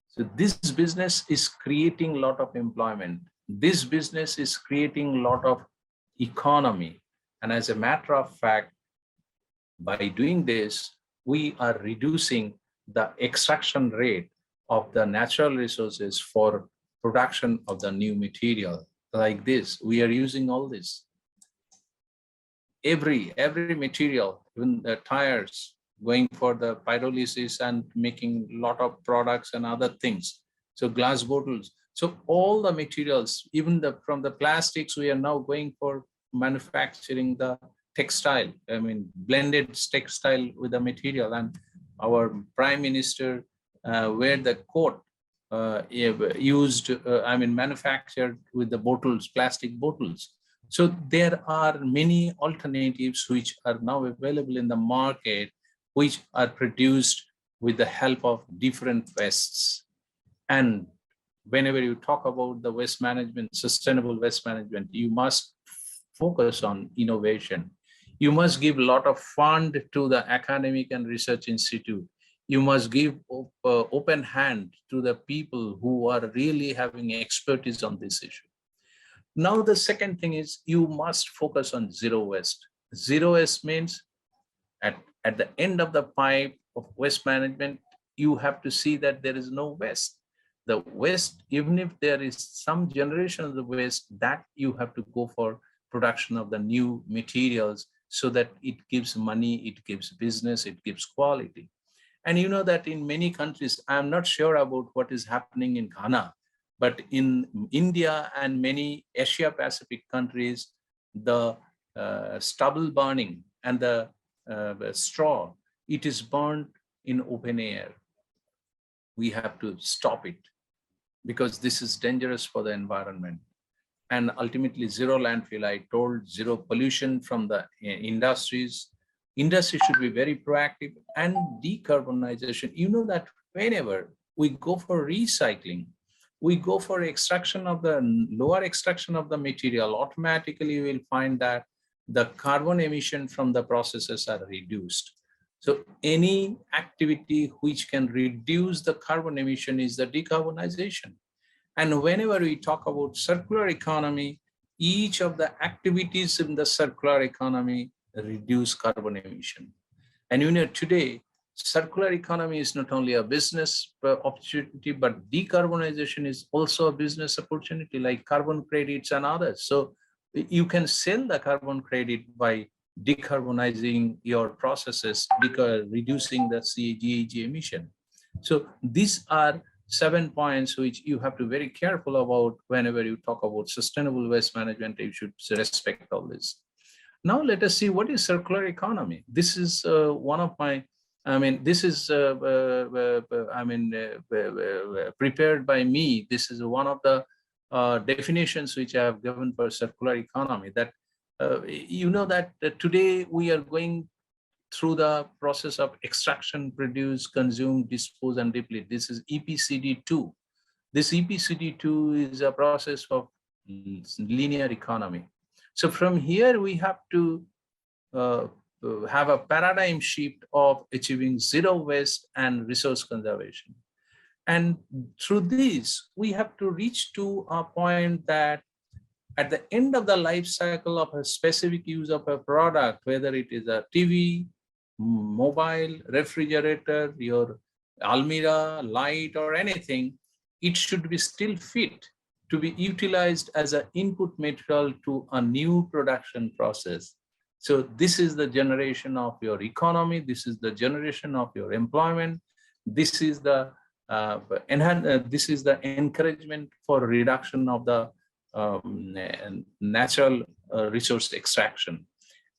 So this business is creating a lot of employment. This business is creating a lot of economy. And as a matter of fact, by doing this, we are reducing the extraction rate of the natural resources for production of the new material. Like this, we are using all this. Every material, even the tires, going for the pyrolysis and making a lot of products and other things. So glass bottles. So all the materials, even from the plastics, we are now going for manufacturing the textile. I mean, blended textile with the material. And our Prime Minister wear the coat used, manufactured with the bottles, plastic bottles. So there are many alternatives which are now available in the market, which are produced with the help of different wastes. And whenever you talk about the waste management, sustainable waste management, you must focus on innovation. You must give a lot of fund to the academic and research institute. You must give open hand to the people who are really having expertise on this issue. Now, the second thing is you must focus on zero waste. Zero waste means at the end of the pipe of waste management, you have to see that there is no waste. The waste, even if there is some generation of the waste, that you have to go for production of the new materials so that it gives money, it gives business, it gives quality. And you know that in many countries, I'm not sure about what is happening in Ghana, but in India and many Asia Pacific countries, the stubble burning and the straw, it is burned in open air. We have to stop it because this is dangerous for the environment. And ultimately, zero landfill, I told, zero pollution from the industries. Industry should be very proactive, and decarbonization. You know that whenever we go for recycling, we go for extraction of the lower extraction of the material, automatically you will find that the carbon emission from the processes are reduced. So any activity which can reduce the carbon emission is the decarbonization. And whenever we talk about circular economy, each of the activities in the circular economy reduce carbon emission. And you know, today, circular economy is not only a business opportunity, but decarbonization is also a business opportunity, like carbon credits and others. So you can sell the carbon credit by decarbonizing your processes, reducing the GHG emission. So these are 7 points which you have to be very careful about whenever you talk about sustainable waste management. You should respect all this. Now let us see what is circular economy. This is one of my, this is prepared by me. This is one of the definitions which I have given for circular economy, that you know that today we are going through the process of extraction, produce, consume, dispose, and deplete. This is EPCD2. This EPCD2 is a process of linear economy. So from here, we have to have a paradigm shift of achieving zero waste and resource conservation. And through this, we have to reach to a point that at the end of the life cycle of a specific use of a product, whether it is a TV, mobile, refrigerator, your almirah, light, or anything, it should be still fit to be utilized as an input material to a new production process. So this is the generation of your economy. This is the generation of your employment. This is the encouragement for reduction of the natural resource extraction.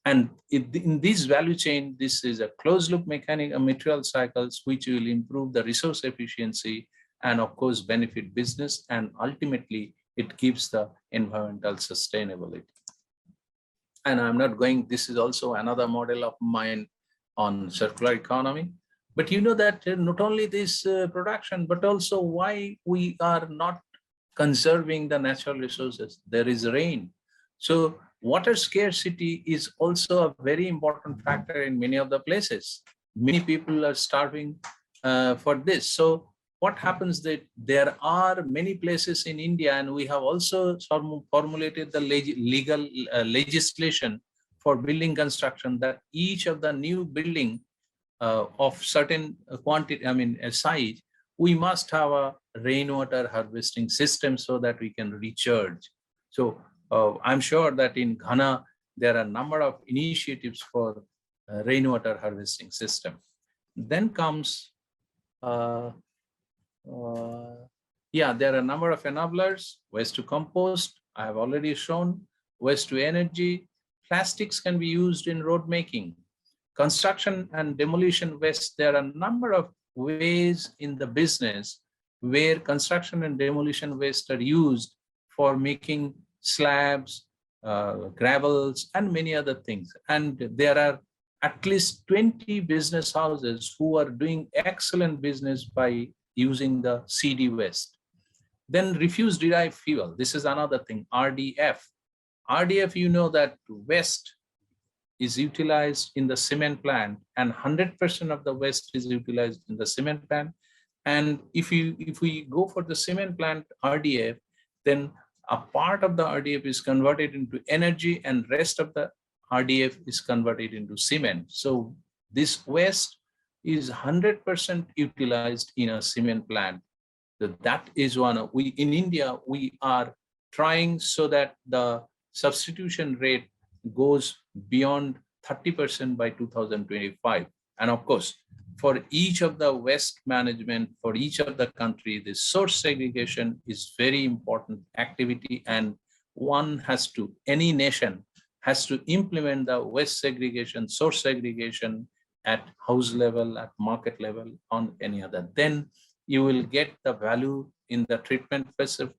And in this value chain, this is a closed loop material cycles, which will improve the resource efficiency and of course benefit business, and ultimately it gives the environmental sustainability. And I'm not going, this is also another model of mine on circular economy. But you know that not only this production, but also why we are not conserving the natural resources. There is rain. So water scarcity is also a very important factor in many of the places. Many people are starving for this. So what happens that there are many places in India, and we have also formulated the legal legislation for building construction, that each of the new building of certain quantity, size, we must have a rainwater harvesting system so that we can recharge. So I'm sure that in Ghana, there are a number of initiatives for rainwater harvesting system. Then comes, yeah, there are a number of enablers: waste to compost, I have already shown, waste to energy, plastics can be used in road making, construction and demolition waste. There are a number of ways in the business where construction and demolition waste are used for making slabs, gravels, and many other things. And there are at least 20 business houses who are doing excellent business by using the CD waste. Then refuse-derived fuel. This is another thing, RDF. RDF, you know that waste is utilized in the cement plant, and 100% of the waste is utilized in the cement plant. And if we go for the cement plant RDF, then a part of the RDF is converted into energy, and rest of the RDF is converted into cement. So this waste is 100% utilized in a cement plant. So that is one of, we in India, we are trying so that the substitution rate goes beyond 30% by 2025. And of course, for each of the waste management, for each of the country, the source segregation is very important activity, and one has to, any nation has to implement the waste segregation, source segregation at house level, at market level, on any other. Then you will get the value in the treatment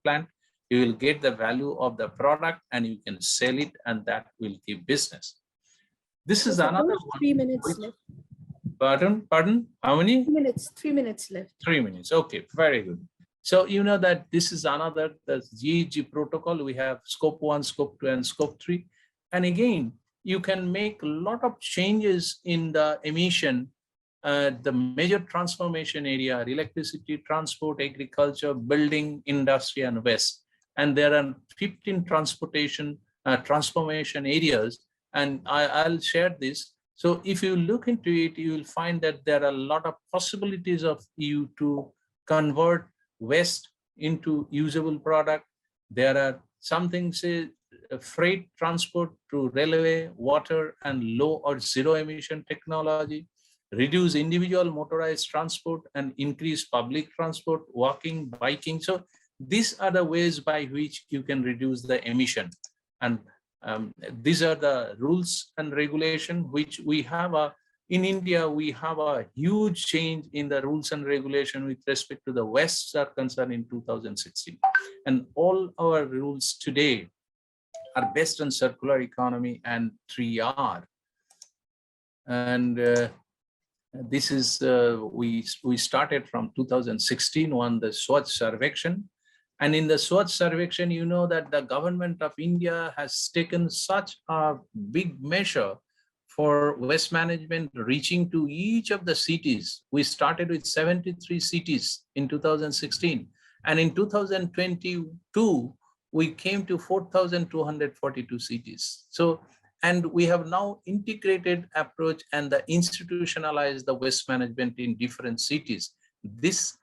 plant, you will get the value of the product, and you can sell it, and that will give business. This is another one. 3 minutes left. Pardon? How many? 3 minutes left. 3 minutes. Okay, very good. So you know that this is another, the GHG protocol. We have scope 1, scope 2, and scope 3. And again, you can make a lot of changes in the emission. The major transformation area: electricity, transport, agriculture, building, industry, and waste. And there are 15 transformation areas, and I'll share this. So if you look into it, you will find that there are a lot of possibilities of you to convert waste into usable product. There are some things, freight transport to railway, water, and low or zero emission technology, reduce individual motorized transport and increase public transport, walking, biking. So these are the ways by which you can reduce the emission. And these are the rules and regulation which we have. In India, we have a huge change in the rules and regulation with respect to the wastes are concerned in 2016. And all our rules today are based on circular economy and 3R. And this is, we started from 2016 on the Swachh Sarvekshan. And in the Swachh Sarvekshan, you know that the government of India has taken such a big measure for waste management, reaching to each of the cities. We started with 73 cities in 2016. And in 2022, we came to 4,242 cities. So, and we have now integrated approach and the institutionalized the waste management in different cities. This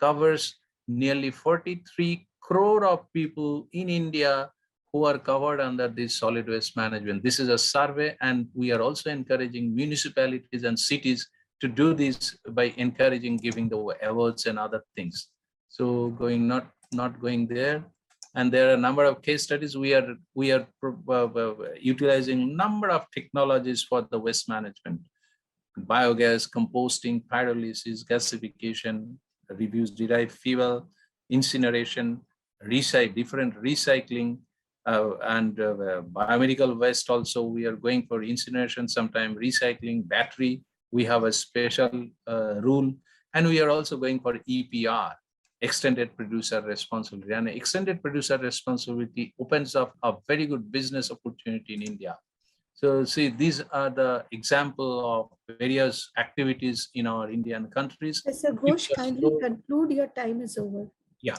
covers nearly 43 crore of people in India who are covered under this solid waste management. This is a survey, and we are also encouraging municipalities and cities to do this by encouraging giving the awards and other things. So going not going there. And there are a number of case studies. We are utilizing a number of technologies for the waste management: biogas, composting, pyrolysis, gasification, refuse-derived fuel, incineration, different recycling, biomedical waste also, we are going for incineration, sometime recycling, battery. We have a special rule, and we are also going for EPR, extended producer responsibility. And extended producer responsibility opens up a very good business opportunity in India. So see, these are the example of various activities in our Indian countries. Professor Ghosh, kindly conclude, your time is over. Yeah.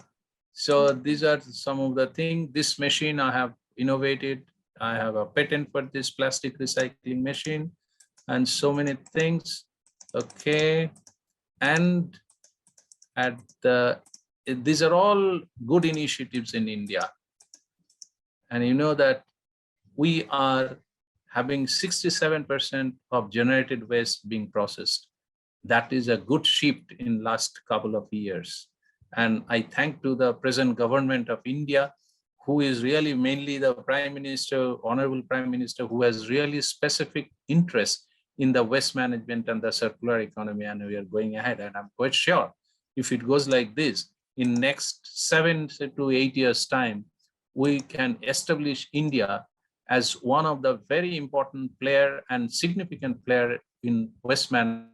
So these are some of the things. This machine I have innovated. I have a patent for this plastic recycling machine and so many things. Okay. And these are all good initiatives in India. And you know that we are having 67% of generated waste being processed. That is a good shift in last couple of years. And I thank to the present government of India, who is really mainly the Prime Minister, Honorable Prime Minister, who has really specific interest in the waste management and the circular economy, and we are going ahead. And I'm quite sure if it goes like this, in next 7 to 8 years' time, we can establish India as one of the very important player and significant player in waste management.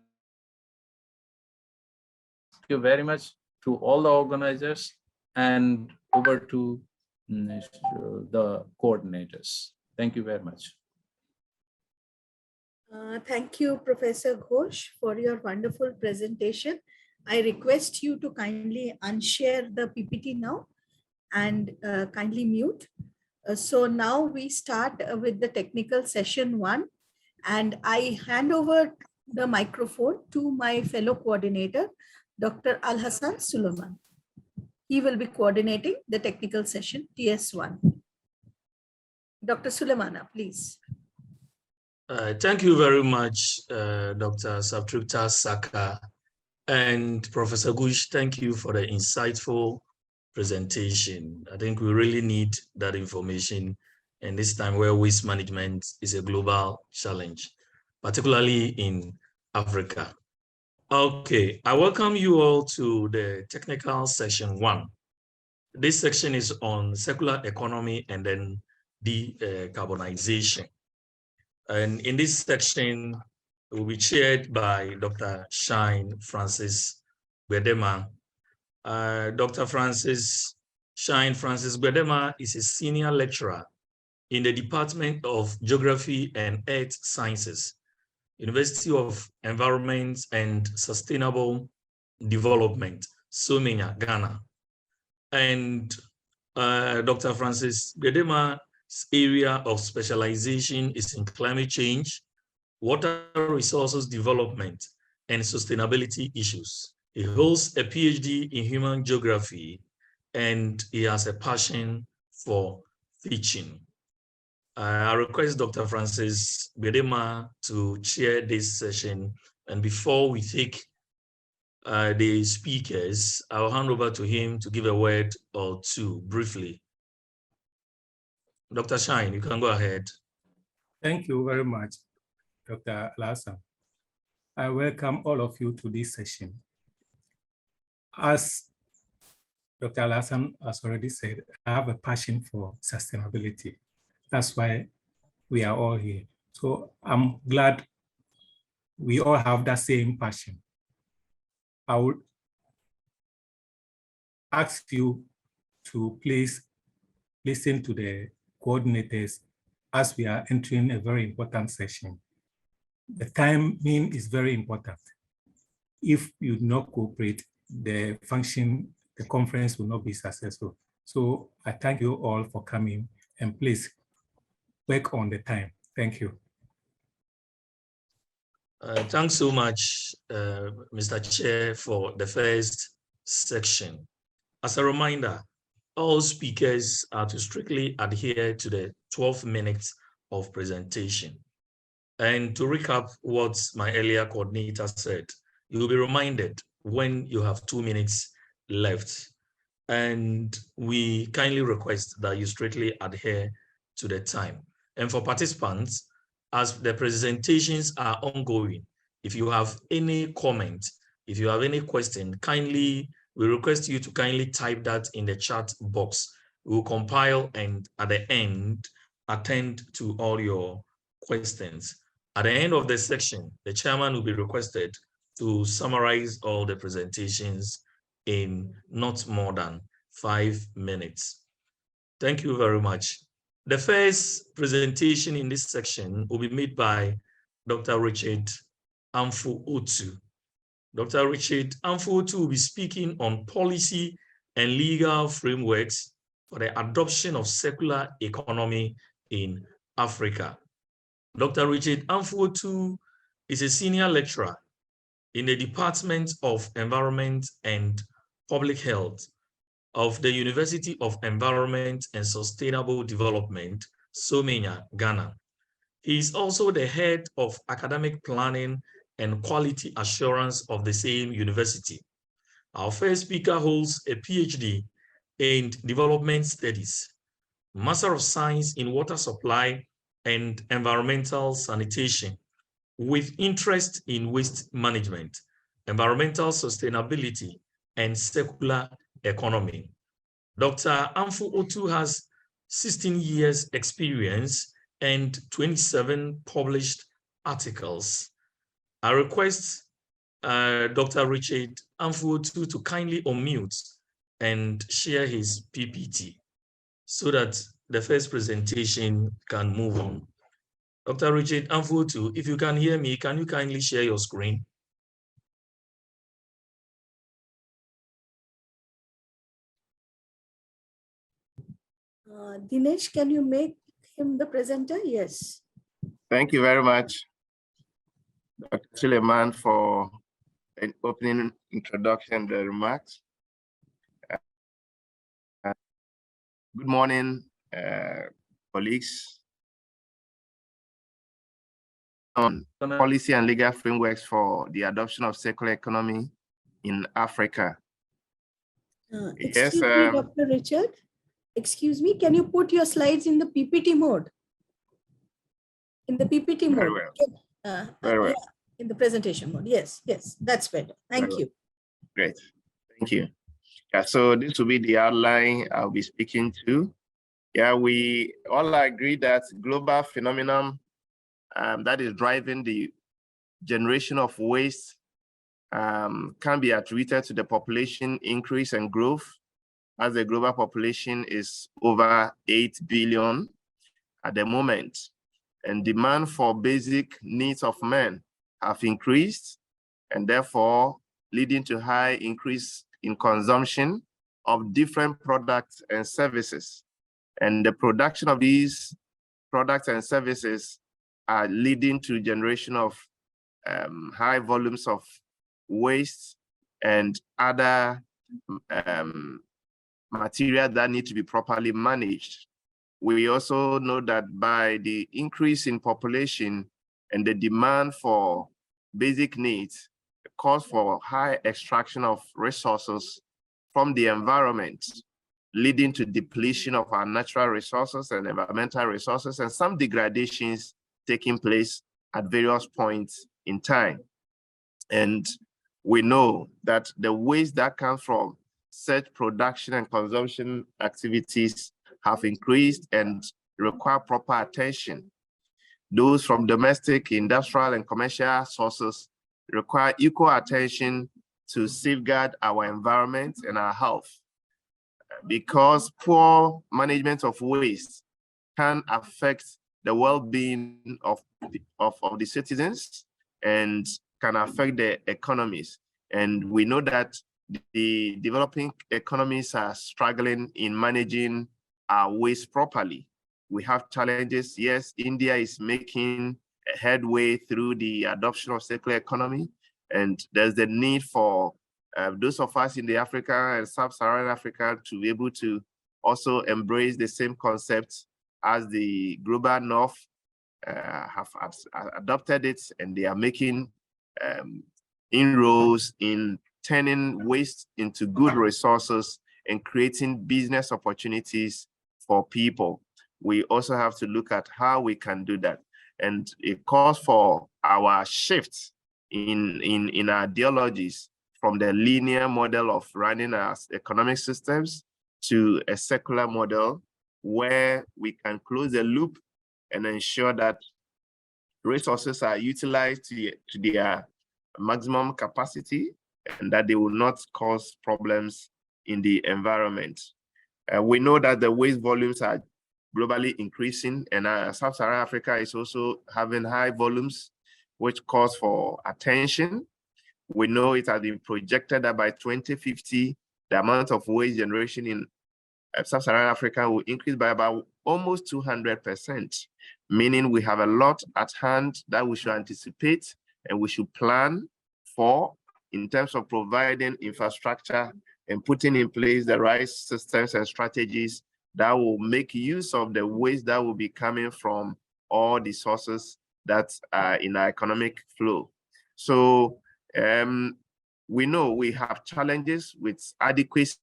Thank you very much to all the organizers, and over to the coordinators. Thank you very much. Thank you, Professor Ghosh, for your wonderful presentation. I request you to kindly unshare the PPT now and kindly mute. So now we start with the technical session 1, and I hand over the microphone to my fellow coordinator, Dr. Al-Hassan Suleiman. He will be coordinating the technical session TS1. Dr. Suleimana, please. Thank you very much, Dr. Saptripta Saka, and Professor Ghosh. Thank you for the insightful presentation. I think we really need that information in this time where waste management is a global challenge, particularly in Africa. Okay, I welcome you all to the technical session 1. This section is on circular economy and then decarbonization. And in this section, it will be chaired by Dr. Shine Francis Bedema. Dr. Shine Francis Bedema is a senior lecturer in the Department of Geography and Earth Sciences, University of Environment and Sustainable Development, Somenya, Ghana. And Dr. Francis Bedema's area of specialization is in climate change, water resources development, and sustainability issues. He holds a PhD in human geography, and he has a passion for teaching. I request Dr. Francis Bedema to chair this session. And before we take the speakers, I'll hand over to him to give a word or two briefly. Dr. Shine, you can go ahead. Thank you very much, Dr. Lassan. I welcome all of you to this session. As Dr. Lassan has already said, I have a passion for sustainability. That's why we are all here. So I'm glad we all have that same passion. I would ask you to please listen to the coordinators as we are entering a very important session. The timing is very important. If you do not cooperate, the conference will not be successful. So I thank you all for coming, and please work on the time. Thank you. Thanks so much, Mr. Chair, for the first section. As a reminder, all speakers are to strictly adhere to the 12 minutes of presentation. And to recap what my earlier coordinator said, you will be reminded when you have 2 minutes left. And we kindly request that you strictly adhere to the time. And for participants, as the presentations are ongoing, if you have any comment, if you have any question, we request you to kindly type that in the chat box, We will compile and at the end, attend to all your questions. At the end of the section, the chairman will be requested to summarize all the presentations in not more than 5 minutes. Thank you very much. The first presentation in this section will be made by Dr. Richard Amfu-Otu. Dr. Richard Amfu-Otu will be speaking on policy and legal frameworks for the adoption of circular economy in Africa. Dr. Richard Amfu-Otu is a senior lecturer in the Department of Environment and Public Health of the University of Environment and Sustainable Development, Somenya, Ghana. He is also the head of academic planning and quality assurance of the same university. Our first speaker holds a PhD in development studies, Master of Science in water supply and environmental sanitation, with interest in waste management, environmental sustainability, and circular economy. Dr. Amfu-Otu has 16 years experience and 27 published articles. I request Dr. Richard Amfu-Otu to kindly unmute and share his PPT so that the first presentation can move on. Dr. Richard Amfu-Otu, if you can hear me, can you kindly share your screen? Dinesh, can you make him the presenter? Yes. Thank you very much, Dr. Suleiman, for an opening introduction, the remarks. Good morning, colleagues. On policy and legal frameworks for the adoption of circular economy in Africa. Excuse me, Dr. Richard. Excuse me, can you put your slides in the PPT mode? In the PPT mode. Very well. Yeah, in the presentation mode. Yes, yes, that's better. Thank you. Great, thank you. Yeah, so this will be the outline I'll be speaking to. Yeah, we all agree that global phenomenon that is driving the generation of waste can be attributed to the population increase and growth, as the global population is over 8 billion at the moment. And demand for basic needs of men have increased, and therefore leading to high increase in consumption of different products and services. And the production of these products and services are leading to generation of high volumes of waste and other material that need to be properly managed. We also know that by the increase in population and the demand for basic needs, the cause for high extraction of resources from the environment, leading to depletion of our natural resources and environmental resources, and some degradations taking place at various points in time. And we know that the waste that comes from such production and consumption activities have increased and require proper attention. Those from domestic, industrial, and commercial sources require equal attention to safeguard our environment and our health, because poor management of waste can affect the well-being of the citizens and can affect the economies. And we know that the developing economies are struggling in managing our waste properly. We have challenges. Yes, India is making a headway through the adoption of circular economy, and there's the need for those of us in the Africa and sub-Saharan Africa to be able to also embrace the same concepts as the global north have adopted it, and they are making inroads in turning waste into good resources and creating business opportunities for people. We also have to look at how we can do that. And it calls for our shift in our ideologies from the linear model of running our economic systems to a circular model where we can close the loop and ensure that resources are utilized to their maximum capacity and that they will not cause problems in the environment. We know that the waste volumes are globally increasing, and Sub-Saharan Africa is also having high volumes, which calls for attention. We know it has been projected that by 2050, the amount of waste generation in Sub-Saharan Africa will increase by about almost 200%, meaning we have a lot at hand that we should anticipate and we should plan for in terms of providing infrastructure and putting in place the right systems and strategies that will make use of the waste that will be coming from all the sources that are in our economic flow. So we know we have challenges with adequate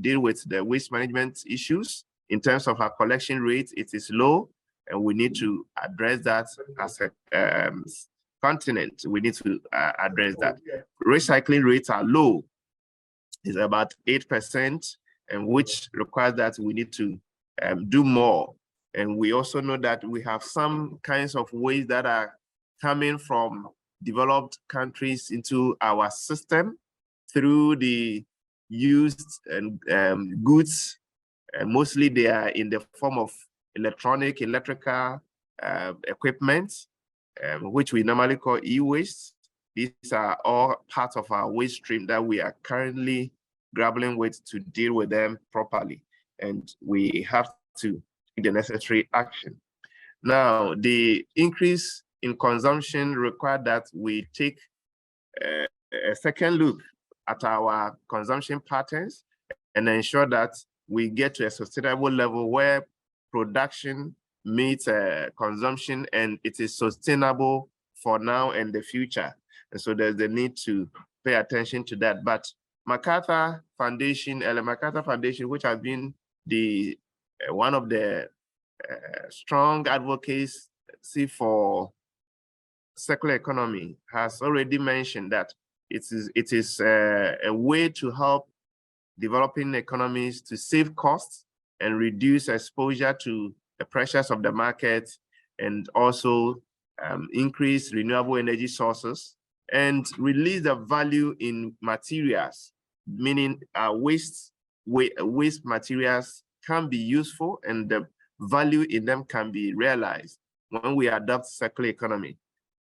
deal with the waste management issues. In terms of our collection rate, it is low, and we need to address that as a continent. We need to address that. Recycling rates are low. It's about 8%, and which requires that we need to do more. And we also know that we have some kinds of waste that are coming from developed countries into our system through the used and goods. Mostly they are in the form of electrical equipment, which we normally call e-waste. These are all parts of our waste stream that we are currently grappling with to deal with them properly. And we have to take the necessary action. Now, the increase in consumption requires that we take a second look at our consumption patterns and ensure that we get to a sustainable level where production meets consumption and it is sustainable for now and the future. And so there's the need to pay attention to that. But MacArthur Foundation, Ellen MacArthur Foundation, which has been the one of the strong advocates for circular economy, has already mentioned that it is a way to help developing economies to save costs and reduce exposure to the pressures of the market, and also increase renewable energy sources and release the value in materials, meaning waste materials can be useful and the value in them can be realized when we adopt circular economy.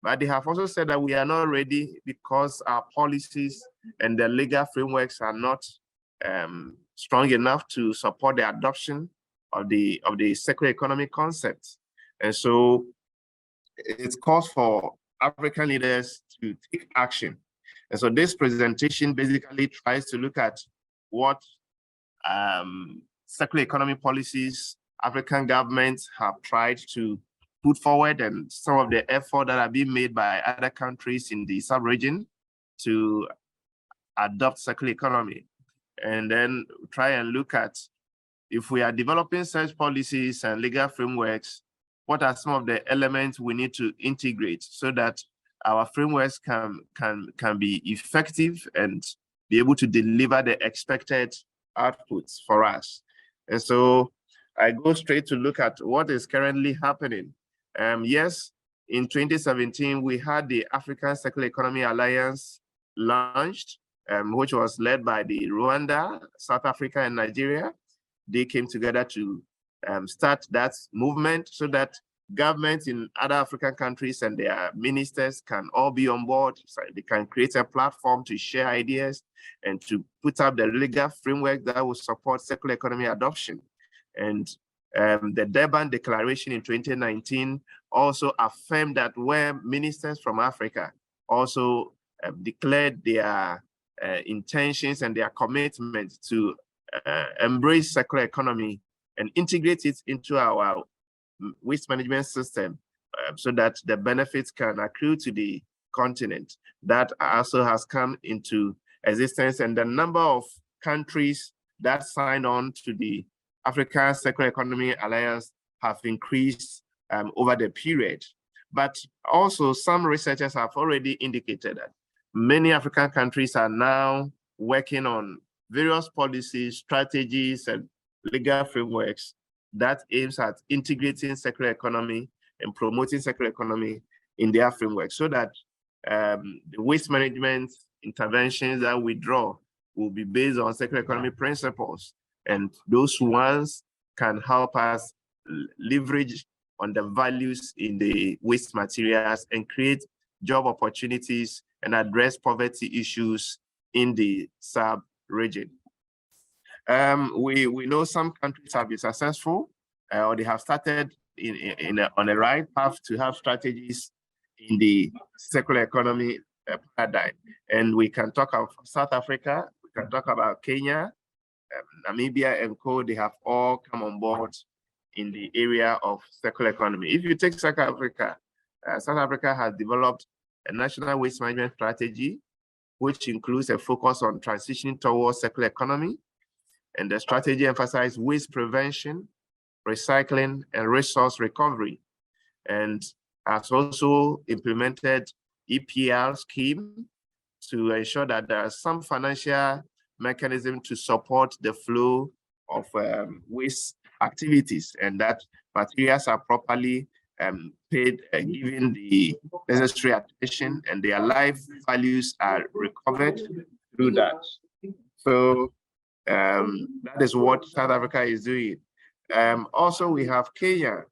But they have also said that we are not ready because our policies and the legal frameworks are not strong enough to support the adoption of the circular economy concept. And so it calls for African leaders to take action. And so this presentation basically tries to look at what circular economy policies African governments have tried to put forward and some of the effort that are being made by other countries in the sub-region to adopt circular economy. And then try and look at, if we are developing such policies and legal frameworks, what are some of the elements we need to integrate so that our frameworks can be effective and be able to deliver the expected outputs for us. And so I go straight to look at what is currently happening. Yes, in 2017, we had the African Circular Economy Alliance launched, which was led by the Rwanda, South Africa, and Nigeria. They came together to start that movement so that governments in other African countries and their ministers can all be on board. So they can create a platform to share ideas and to put up the legal framework that will support circular economy adoption. And the Durban Declaration in 2019 also affirmed that where ministers from Africa also declared their intentions and their commitment to embrace circular economy and integrate it into our waste management system so that the benefits can accrue to the continent. That also has come into existence, and the number of countries that signed on to the African Circular Economy Alliance have increased over the period. But also some researchers have already indicated that many African countries are now working on various policies, strategies, and legal frameworks that aims at integrating circular economy and promoting circular economy in their framework, so that the waste management interventions that we draw will be based on circular economy principles. And those ones can help us leverage on the values in the waste materials and create job opportunities and address poverty issues in the sub-region. We know some countries have been successful or they have started on a right path to have strategies in the circular economy paradigm. And we can talk of South Africa, we can talk about Kenya, Namibia and Co. They have all come on board in the area of circular economy. If you take South Africa has developed a national waste management strategy, which includes a focus on transitioning towards circular economy. And the strategy emphasizes waste prevention, recycling, and resource recovery. And has also implemented EPR scheme to ensure that there are some financial mechanism to support the flow of waste activities, and that materials are properly paid, given the necessary attention, and their life values are recovered through that. So that is what South Africa is doing. Also, we have Kenya,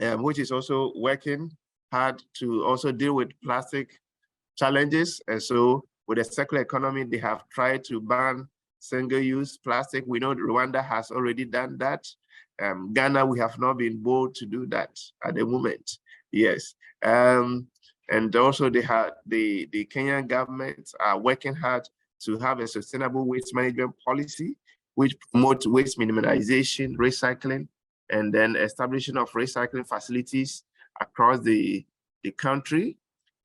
which is also working hard to also deal with plastic challenges. And so with the circular economy, they have tried to ban single-use plastic. We know Rwanda has already done that. Ghana, we have not been bold to do that at the moment. Yes. And also the Kenyan government are working hard to have a sustainable waste management policy, which promotes waste minimization, recycling, and then establishing of recycling facilities across the country.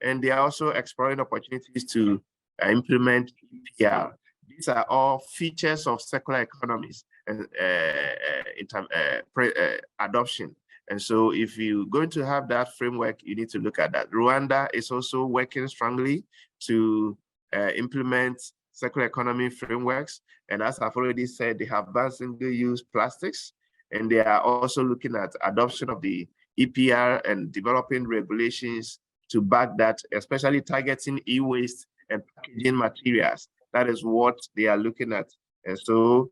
And they are also exploring opportunities to implement EPR. These are all features of circular economies and adoption. And so if you're going to have that framework, you need to look at that. Rwanda is also working strongly to implement circular economy frameworks. And as I've already said, they have banned single-use plastics, and they are also looking at adoption of the EPR and developing regulations to back that, especially targeting e-waste and packaging materials. That is what they are looking at. And so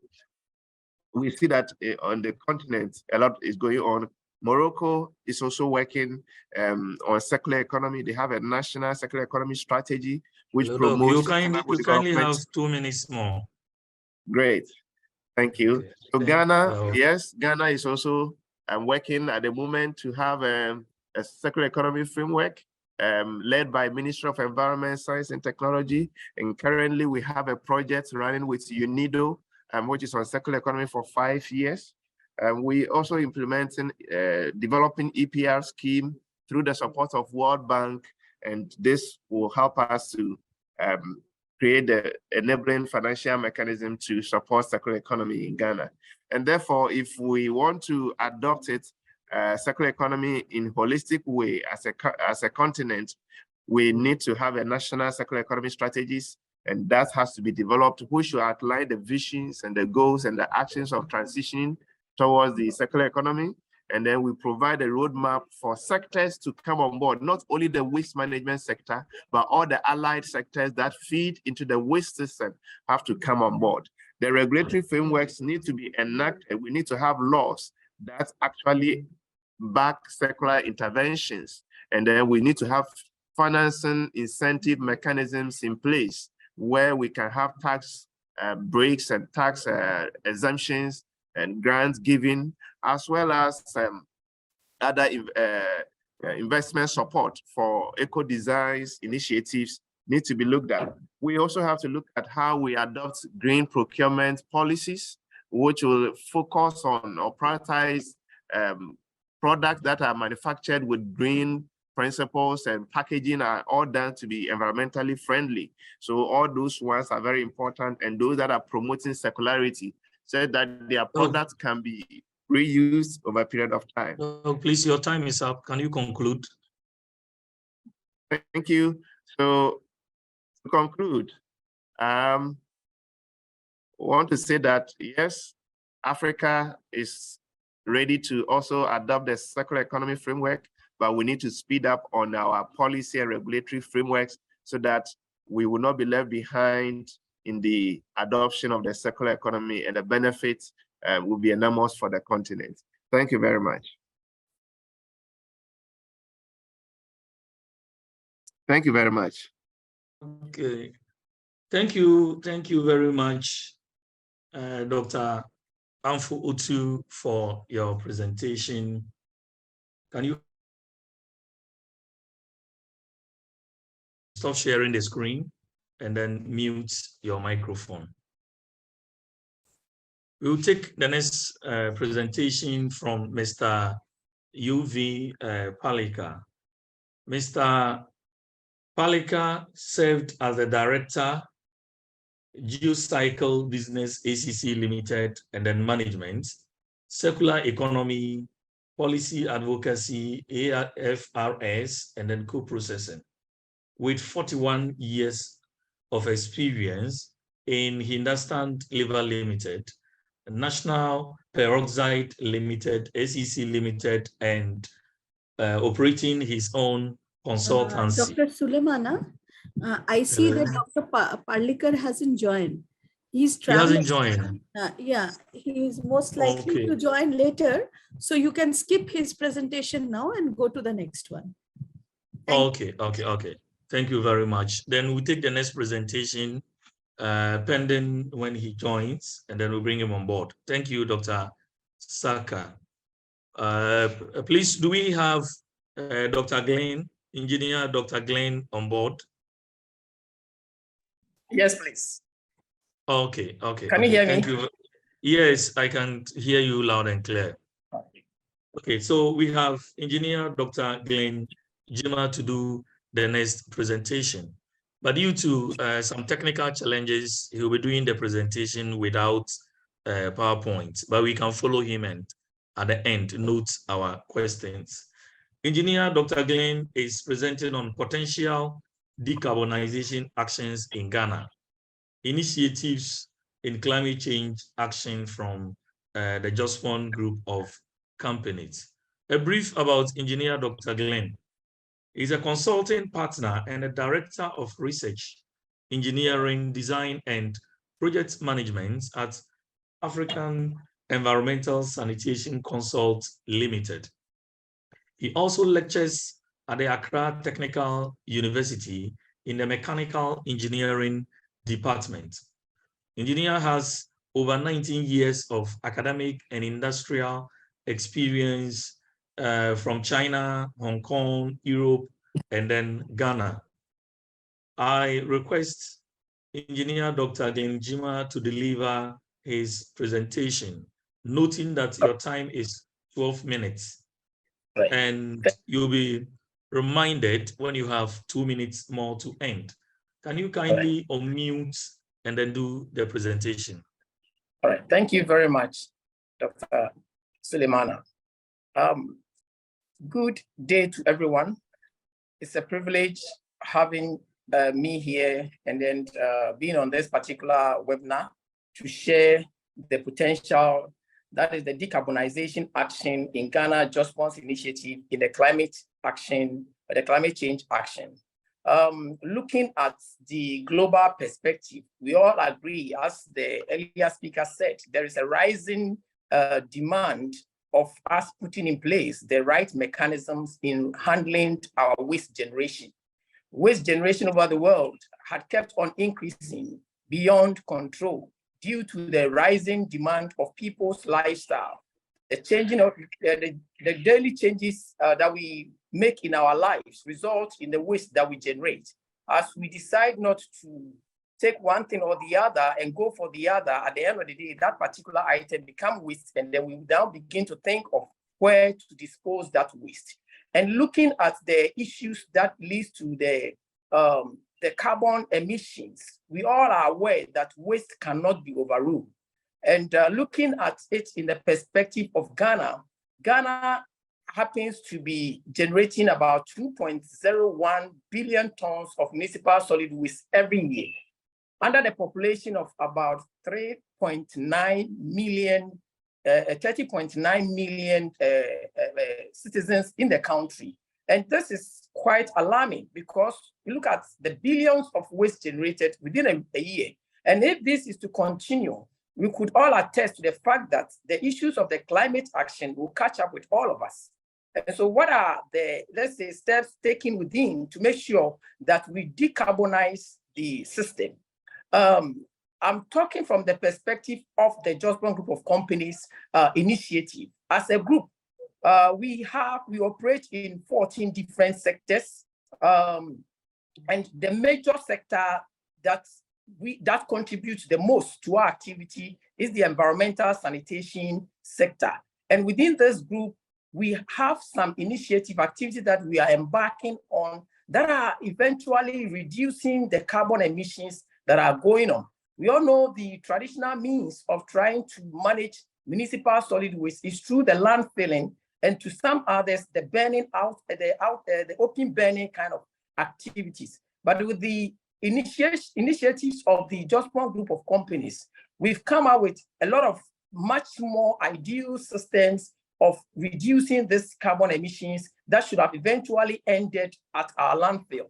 we see that on the continent, a lot is going on. Morocco is also working on circular economy. They have a national circular economy strategy, which promotes. You kindly have 2 minutes more. Great, thank you. Okay. So Ghana, yes, Ghana is also working at the moment to have a circular economy framework led by Ministry of Environment, Science and Technology. And currently we have a project running with UNIDO, which is on circular economy for 5 years. We also implementing, developing EPR scheme through the support of World Bank, and this will help us to create the enabling financial mechanism to support circular economy in Ghana. And therefore, if we want to adopt it, circular economy in holistic way as a continent, we need to have a national circular economy strategies, and that has to be developed, which will outline the visions and the goals and the actions of transitioning towards the circular economy. And then we provide a roadmap for sectors to come on board, not only the waste management sector, but all the allied sectors that feed into the waste system have to come on board. The regulatory frameworks need to be enacted. We need to have laws that actually back circular interventions. And then we need to have financing incentive mechanisms in place where we can have tax breaks and tax exemptions and grants given, as well as other investment support for eco-designs initiatives need to be looked at. We also have to look at how we adopt green procurement policies, which will focus on or prioritize products that are manufactured with green principles, and packaging are all done to be environmentally friendly. So all those ones are very important, and those that are promoting circularity, so that their products can be reused over a period of time. Please, your time is up. Can you conclude? Thank you. So to conclude, want to say that, yes, Africa is ready to also adopt the circular economy framework, but we need to speed up on our policy and regulatory frameworks so that we will not be left behind in the adoption of the circular economy, and the benefits will be enormous for the continent. Thank you very much. Thank you very much. Okay. Thank you very much, Dr. Amfu Utu, for your presentation. Can you stop sharing the screen and then mute your microphone? We'll take the next presentation from Mr. UV Palika. Mr. Palika served as the director, Geocycle Business ACC Limited, and then management, circular economy, policy advocacy, AFRS, and then co-processing, with 41 years of experience in Hindustan Liver Limited, National Peroxide Limited, ACC Limited, and operating his own consultancy. Dr. Sulemana, I see that Dr. Parlikar hasn't joined. He's traveling. He hasn't joined. Yeah, he is most likely to join later. So you can skip his presentation now and go to the next one. Okay. Thank you very much. Then we take the next presentation pending when he joins, and then we'll bring him on board. Thank you, Dr. Saka. Please, do we have Dr. Glenn, Engineer Dr. Glenn, on board? Yes, please. Okay. Can you hear me? Thank you. Yes, I can hear you loud and clear. Okay, so we have Engineer Dr. Glenn Jima to do the next presentation. But due to some technical challenges, he'll be doing the presentation without PowerPoint, but we can follow him and at the end note our questions. Engineer Dr. Glenn is presenting on potential decarbonization actions in Ghana, initiatives in climate change action from the Just Fund group of companies. A brief about Engineer Dr. Glenn. He's a consulting partner and a director of research, engineering, design, and project management at African Environmental Sanitation Consult Limited. He also lectures at the Accra Technical University in the Mechanical Engineering Department. Engineer has over 19 years of academic and industrial experience from China, Hong Kong, Europe, and then Ghana. I request Engineer Dr. Denjima to deliver his presentation, noting that your time is 12 minutes. Right. And you'll be reminded when you have 2 minutes more to end. Can you kindly unmute and then do the presentation? All right, thank you very much, Dr. Sulemana. Good day to everyone. It's a privilege having me here and then being on this particular webinar to share the potential, that is the decarbonization action in Ghana Just Funds initiative in the climate action, the climate change action. Looking at the global perspective, we all agree, as the earlier speaker said, there is a rising demand of us putting in place the right mechanisms in handling our waste generation. Waste generation over the world had kept on increasing beyond control due to the rising demand of people's lifestyle. The changing of the daily changes that we make in our lives result in the waste that we generate. As we decide not to take one thing or the other and go for the other, at the end of the day, that particular item becomes waste, and then we now begin to think of where to dispose that waste. And looking at the issues that leads to the carbon emissions, we all are aware that waste cannot be overruled. And looking at it in the perspective of Ghana, Ghana happens to be generating about 2.01 billion tons of municipal solid waste every year. under the population of about 3.9 million, 30.9 million citizens in the country. And this is quite alarming because you look at the billions of waste generated within a year. And if this is to continue, we could all attest to the fact that the issues of the climate action will catch up with all of us. And so what are the, let's say, steps taken within to make sure that we decarbonize the system? I'm talking from the perspective of the Just Born Group of Companies initiative. As a group, we operate in 14 different sectors. And the major sector that contributes the most to our activity is the environmental sanitation sector. And within this group, we have some initiative activities that we are embarking on that are eventually reducing the carbon emissions that are going on. We all know the traditional means of trying to manage municipal solid waste is through the landfilling, and to some others, the burning out, the open burning kind of activities. But with the initiatives of the Just Born Group of Companies, we've come out with a lot of much more ideal systems of reducing this carbon emissions that should have eventually ended at our landfill.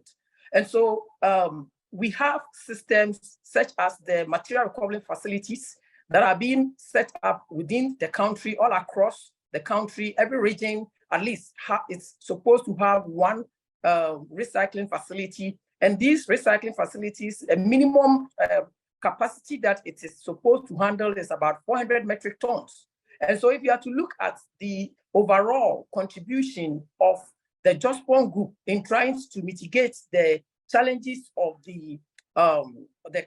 And so we have systems such as the material recovery facilities that are being set up within the country, all across the country. Every region at least is supposed to have one recycling facility. And these recycling facilities, a minimum capacity that it is supposed to handle is about 400 metric tons. And so if you are to look at the overall contribution of the Just Born Group in trying to mitigate the challenges of the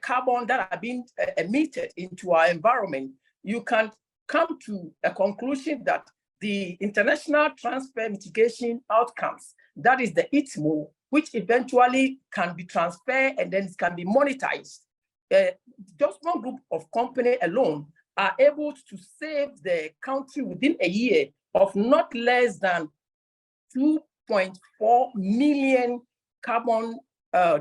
carbon that are being emitted into our environment, you can come to a conclusion that the international transfer mitigation outcomes, that is the ITMO, which eventually can be transferred and then it can be monetized. Just one group of companies alone are able to save the country within a year of not less than 2.4 million carbon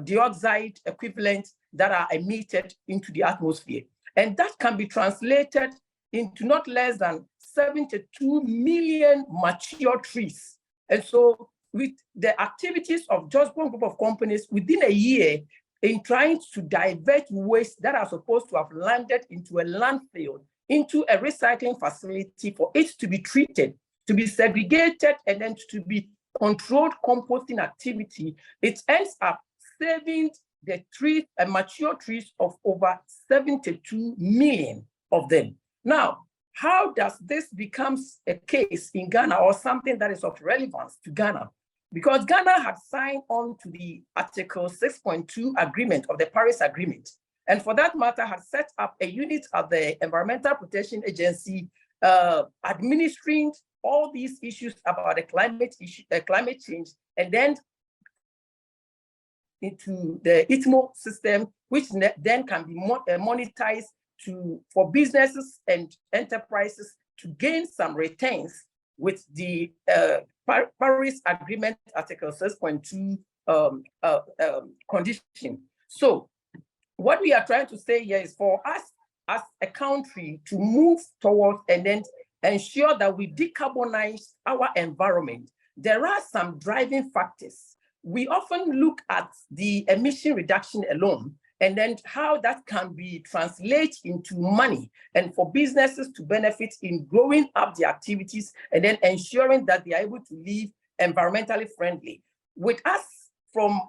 dioxide equivalent that are emitted into the atmosphere. And that can be translated into not less than 72 million mature trees. And so with the activities of Just Born Group of Companies within a year in trying to divert waste that are supposed to have landed into a landfill, into a recycling facility for it to be treated, to be segregated, and then to be controlled composting activity, it ends up saving the trees and mature trees of over 72 million of them. Now, how does this becomes a case in Ghana or something that is of relevance to Ghana? Because Ghana had signed on to the Article 6.2 agreement of the Paris Agreement, and for that matter had set up a unit at the Environmental Protection Agency administering all these issues about the climate change, and then into the ITMO system, which then can be monetized for businesses and enterprises to gain some returns with the Paris Agreement Article 6.2 condition. So what we are trying to say here is for us as a country to move towards and then ensure that we decarbonize our environment, there are some driving factors. We often look at the emission reduction alone and then how that can be translated into money and for businesses to benefit in growing up the activities and then ensuring that they are able to live environmentally friendly. With us from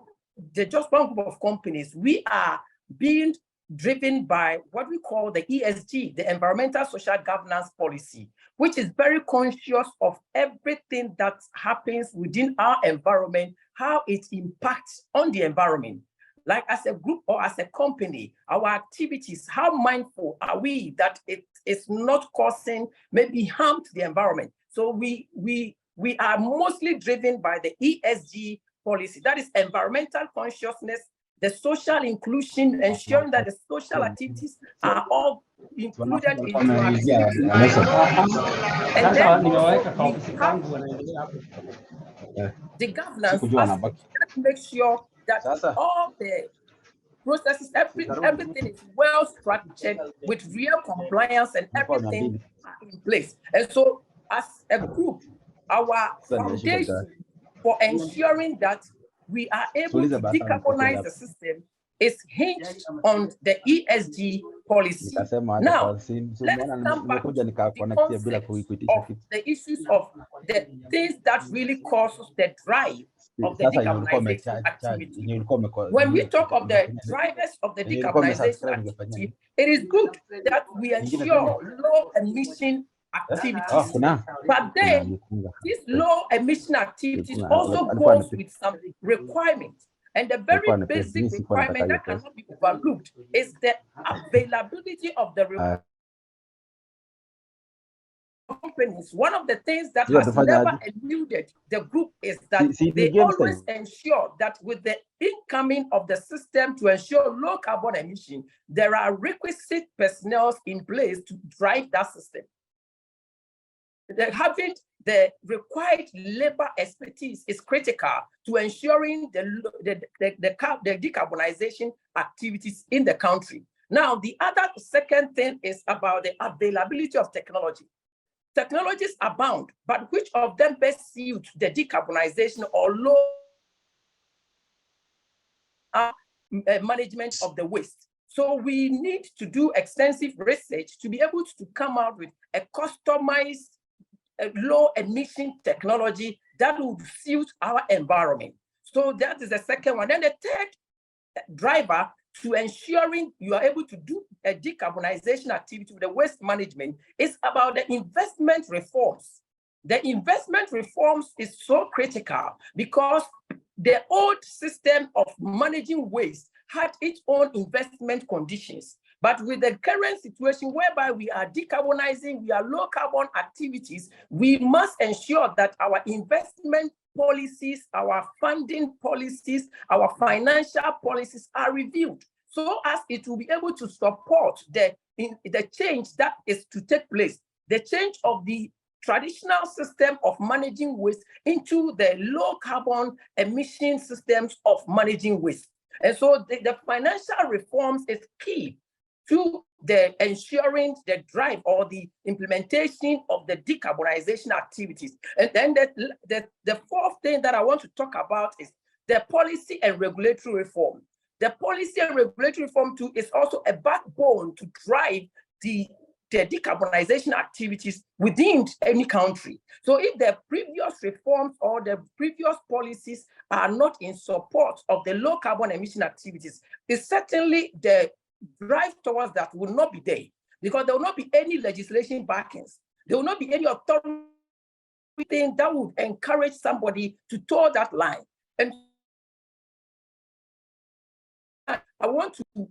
the Just Born Group of Companies, we are being driven by what we call the ESG, the Environmental Social Governance Policy, which is very conscious of everything that happens within our environment, how it impacts on the environment. Like as a group or as a company, our activities, how mindful are we that it is not causing maybe harm to the environment? So we are mostly driven by the ESG policy, that is environmental consciousness, the social inclusion, ensuring that the social activities are all included into our activities. And then also we have the governance to make sure that all the processes, everything is well structured with real compliance and everything in place. And so as a group, our foundation for ensuring that we are able to decarbonize the system is hinged on the ESG policy. Now, let's come back to the concept of the issues of the things that really causes the drive of the decarbonization activity. When we talk of the drivers of the decarbonization activity, it is good that we ensure low emission activities. But then these low emission activities also goes with some requirements. And the very basic requirement that cannot be overlooked is the availability of the companies. One of the things that has never eluded the group is that they always ensure that with the incoming of the system to ensure low carbon emission, there are requisite personnel in place to drive that system. Having the required labor expertise is critical to ensuring the decarbonization activities in the country. Now, the second thing is about the availability of technology. Technologies abound, but which of them best suit the decarbonization or low management of the waste? So we need to do extensive research to be able to come out with a customized low emission technology that will suit our environment. So that is the second one. Then the third driver to ensuring you are able to do a decarbonization activity with the waste management is about the investment reforms. The investment reforms is so critical because the old system of managing waste had its own investment conditions. But with the current situation whereby we are decarbonizing, we are low carbon activities, we must ensure that our investment policies, our funding policies, our financial policies are reviewed so as it will be able to support the change that is to take place, the change of the traditional system of managing waste into the low carbon emission systems of managing waste. And so the financial reforms is key to the ensuring the drive or the implementation of the decarbonization activities. And then the fourth thing that I want to talk about is the policy and regulatory reform. The policy and regulatory reform too is also a backbone to drive the decarbonization activities within any country. So if the previous reforms or the previous policies are not in support of the low carbon emission activities, it's certainly the drive towards that will not be there because there will not be any legislation backings. There will not be any authority that would encourage somebody to toe that line. And I want to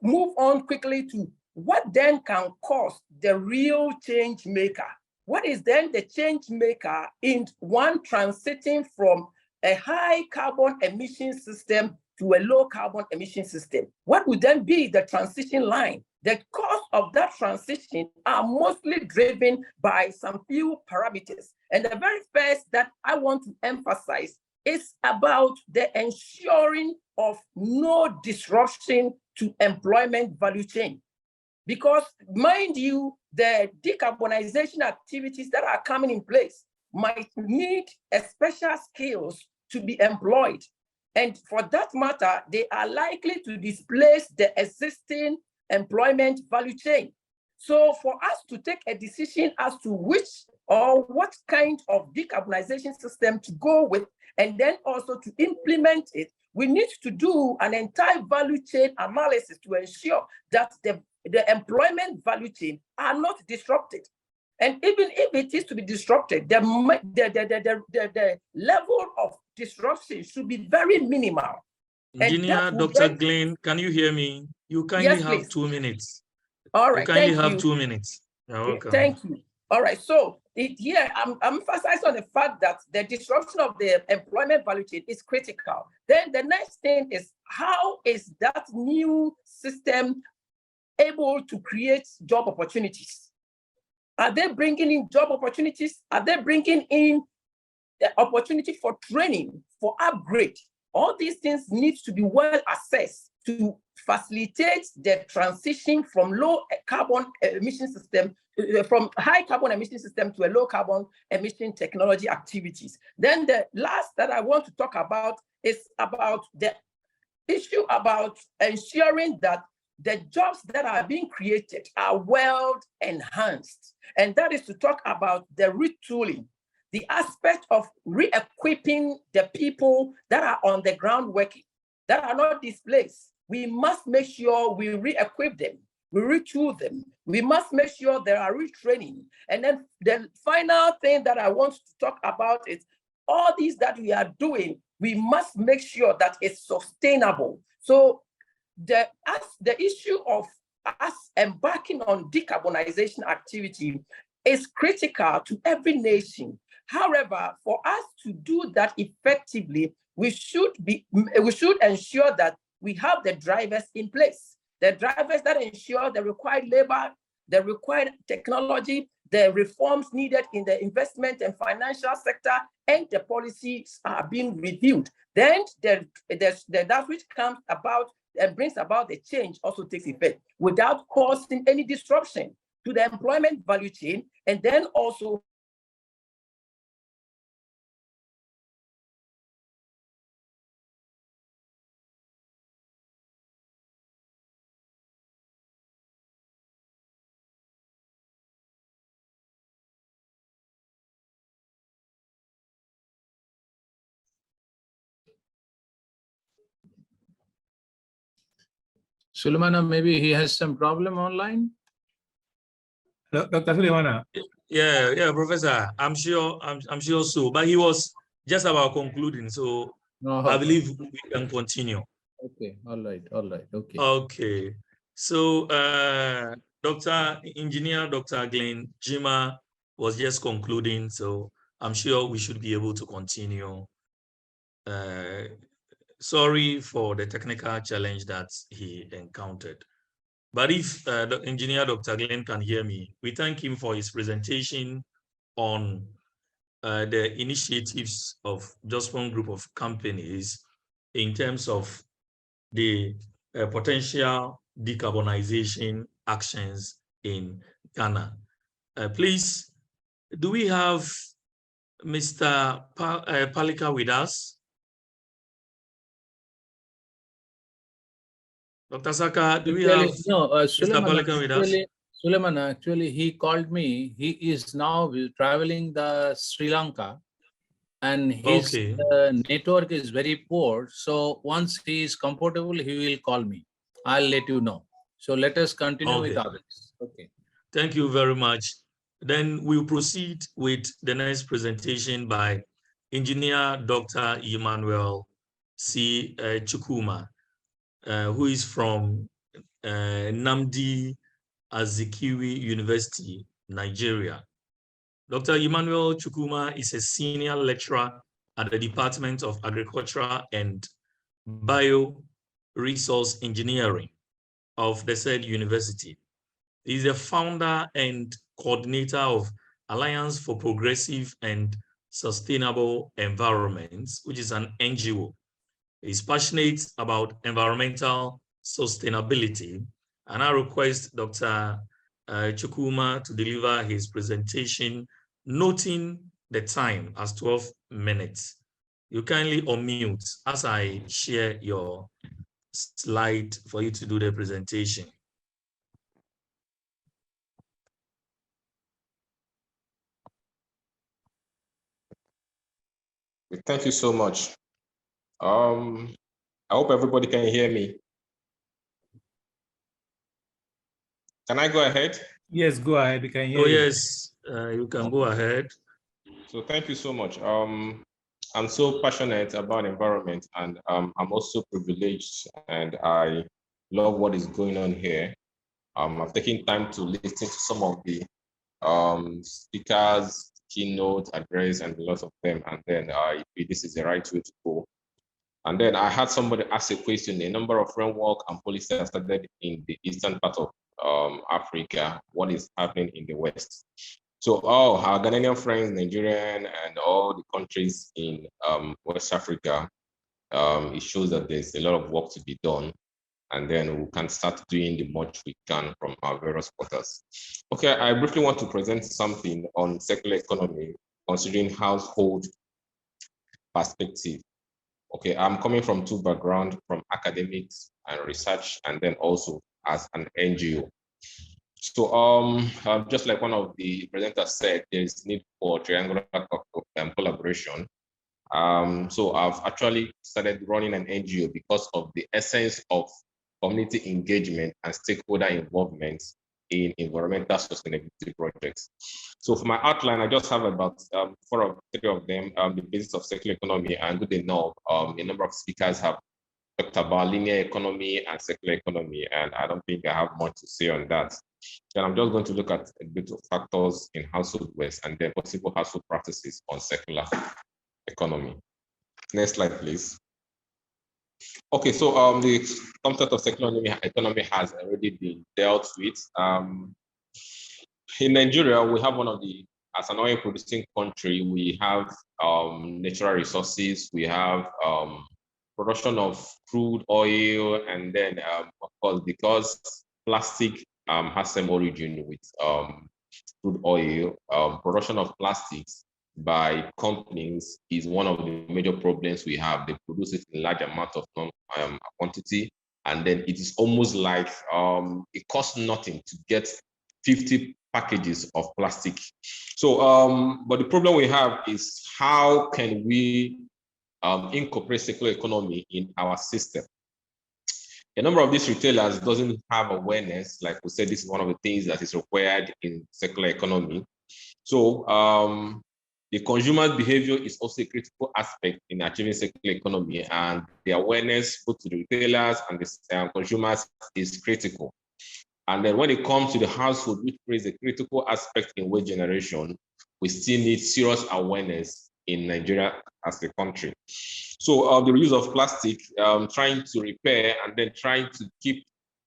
move on quickly to what then can cause the real change maker. What is then the change maker in one transiting from a high carbon emission system to a low carbon emission system? What would then be the transition line? The cost of that transition are mostly driven by some few parameters. And the very first that I want to emphasize is about the ensuring of no disruption to employment value chain. Because mind you, the decarbonization activities that are coming in place might need a special skills to be employed. And for that matter, they are likely to displace the existing employment value chain. So for us to take a decision as to which or what kind of decarbonization system to go with, and then also to implement it, we need to do an entire value chain analysis to ensure that the employment value chain are not disrupted. And even if it is to be disrupted, the level of disruption should be very minimal. Engineer Dr. Glenn, can you hear me? You kindly have 2 minutes. All right, you kindly have 2 minutes. You're welcome. Thank you. All right, so here I'm emphasizing on the fact that the disruption of the employment value chain is critical. Then the next thing is, how is that new system able to create job opportunities? Are they bringing in job opportunities? Are they bringing in the opportunity for training, for upgrade? All these things need to be well assessed to facilitate the transition from low carbon emission system, from high carbon emission system to a low carbon emission technology activities. Then the last that I want to talk about is about the issue about ensuring that the jobs that are being created are well enhanced. And that is to talk about the retooling, the aspect of re-equipping the people that are on the ground working, that are not displaced. We must make sure we re-equip them, we retool them. We must make sure there are retraining. And then the final thing that I want to talk about is all these that we are doing, we must make sure that it's sustainable. So the issue of us embarking on decarbonization activity is critical to every nation. However, for us to do that effectively, we should ensure that we have the drivers in place, the drivers that ensure the required labor, the required technology, the reforms needed in the investment and financial sector, and the policies are being reviewed. Then that which comes about and brings about the change also takes effect without causing any disruption to the employment value chain, and then also Sulemana, maybe he has some problem online. Dr. Sulemana. Yeah, Professor. I'm sure so. But he was just about concluding, so I believe we can continue. Okay, all right, okay. Okay, so Engineer Dr. Glenn Jima was just concluding, so I'm sure we should be able to continue. Sorry for the technical challenge that he encountered. But if the Engineer Dr. Glenn can hear me, we thank him for his presentation on the initiatives of Just One Group of companies in terms of the potential decarbonization actions in Ghana. Please, do we have Mr. Palika with us? Dr. Saka, do we have Mr. Palika with us? Suleiman, actually, he called me. He is now traveling the Sri Lanka, and his network is very poor. So once he is comfortable, he will call me. I'll let you know. So let us continue with others. Okay. Thank you very much. Then we'll proceed with the next presentation by Engineer Dr. Emmanuel C. Chukwuma, who is from Nnamdi Azikiwe University, Nigeria. Dr. Emmanuel Chukwuma is a senior lecturer at the Department of Agriculture and Bioresource Engineering of the said university. He is the founder and coordinator of Alliance for Progressive and Sustainable Environments, which is an NGO. He's passionate about environmental sustainability, and I request Dr. Chukwuma to deliver his presentation, noting the time as 12 minutes. You kindly unmute as I share your slide for you to do the presentation. Thank you so much. I hope everybody can hear me. Can I go ahead? Yes, go ahead. We can hear you. Yes, you can go ahead. So thank you so much. I'm so passionate about environment, and I'm also privileged, and I love what is going on here. I've taken time to listen to some of the speakers, keynote address, and a lot of them, and then this is the right way to go. And then I had somebody ask a question. A number of framework and policies are started in the eastern part of Africa. What is happening in the West? So our Ghanaian friends, Nigerian, and all the countries in West Africa, it shows that there's a lot of work to be done. and then we can start doing the much we can from our various quarters. Okay, I briefly want to present something on circular economy, considering household perspective. Okay, I'm coming from two backgrounds, from academics and research, and then also as an NGO. So just like one of the presenters said, there is need for triangular collaboration. So I've actually started running an NGO because of the essence of community engagement and stakeholder involvement in environmental sustainability projects. So for my outline, I just have about 4 or 3 of them, the basis of circular economy, and good enough, a number of speakers have talked about linear economy and circular economy, and I don't think I have much to say on that. Then I'm just going to look at a bit of factors in household waste and then possible household practices on circular economy. Next slide, please. Okay, so the concept of circular economy has already been dealt with. In Nigeria, we have one of the, as an oil producing country, we have natural resources, we have production of crude oil, and then of course, because plastic has some origin with crude oil, production of plastics by companies is one of the major problems we have. They produce it in large amount of quantity, and then it is almost like it costs nothing to get 50 packages of plastic. So, but the problem we have is how can we incorporate circular economy in our system? A number of these retailers doesn't have awareness. Like we said, this is one of the things that is required in circular economy. So the consumer behavior is also a critical aspect in achieving circular economy, and the awareness both to the retailers and the consumers is critical. And then when it comes to the household, which plays a critical aspect in waste generation, we still need serious awareness in Nigeria as a country. So the use of plastic, trying to repair and then trying to keep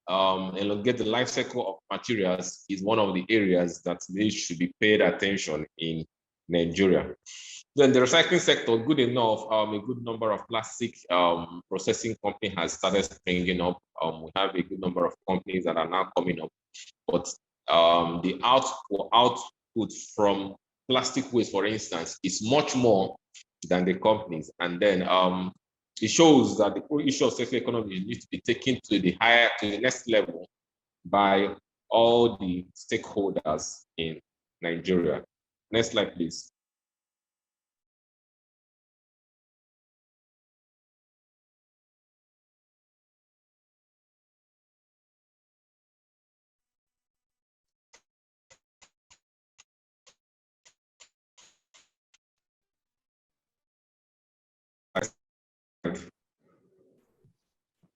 elongate the life cycle of materials is one of the areas that they should be paid attention in Nigeria. Then the recycling sector, good enough, a good number of plastic processing companies has started springing up. We have a good number of companies that are now coming up, but the output from plastic waste, for instance, is much more than the companies. And then it shows that the whole issue of circular economy needs to be taken to the next level by all the stakeholders in Nigeria. Next slide, please.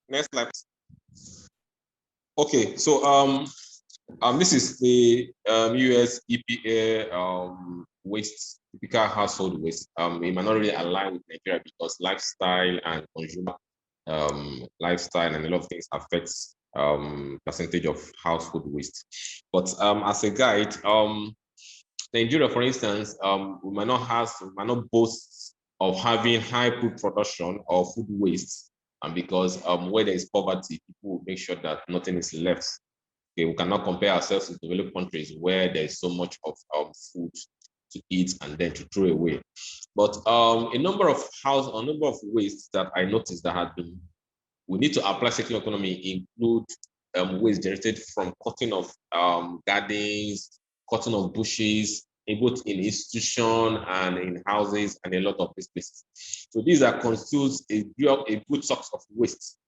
Next slide. Okay, so this is the US EPA waste, typical household waste. It might not really align with Nigeria because lifestyle and consumer lifestyle and a lot of things affects percentage of household waste. But as a guide, Nigeria, for instance, we might not boast of having high food production or food waste, and because where there is poverty, people will make sure that nothing is left. Okay, we cannot compare ourselves to developed countries where there is so much of food to eat and then to throw away. But a number of waste that I noticed that we need to apply circular economy include waste generated from cutting of gardens, cutting of bushes, both in institution and in houses and a lot of these places. So these are constitutes a good source of waste.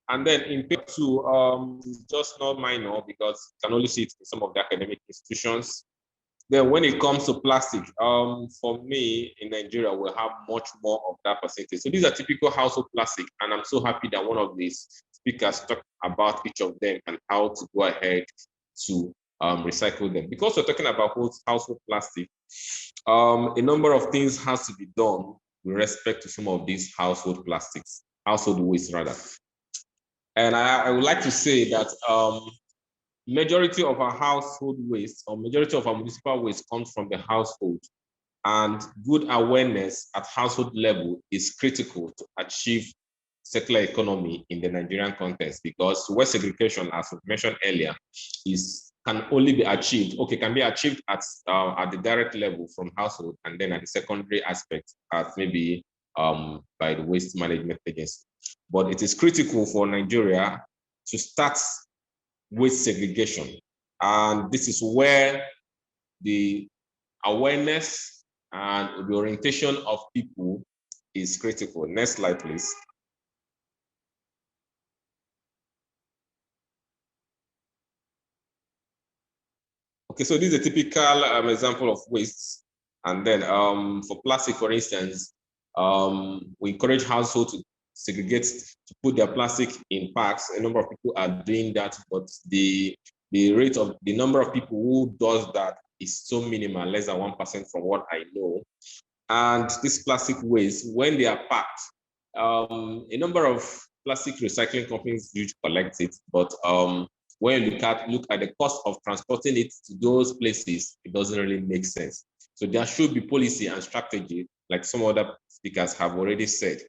And then in paper 2, it's just not minor because you can only see it in some of the academic institutions. Then when it comes to plastic, for me in Nigeria, we'll have much more of that percentage. So these are typical household plastic, and I'm so happy that one of these speakers talked about each of them and how to go ahead to recycle them. Because we're talking about household plastic, a number of things has to be done with respect to some of these household plastics, household waste rather. And I would like to say that majority of our household waste or majority of our municipal waste comes from the household, and good awareness at household level is critical to achieve circular economy in the Nigerian context, because waste segregation, as we mentioned earlier, can only be achieved, can be achieved at the direct level from household, and then at the secondary aspect at maybe by the waste management agency. But it is critical for Nigeria to start waste segregation. And this is where the awareness and the orientation of people is critical. Next slide, please. Okay, so this is a typical example of waste. And then for plastic, for instance, we encourage households to segregate, to put their plastic in packs. A number of people are doing that, but the rate of the number of people who does that is so minimal, less than 1% from what I know. And this plastic waste, when they are packed, a number of plastic recycling companies do collect it, but when you look at the cost of transporting it to those places, it doesn't really make sense. So there should be policy and strategy, like some other speakers have already said.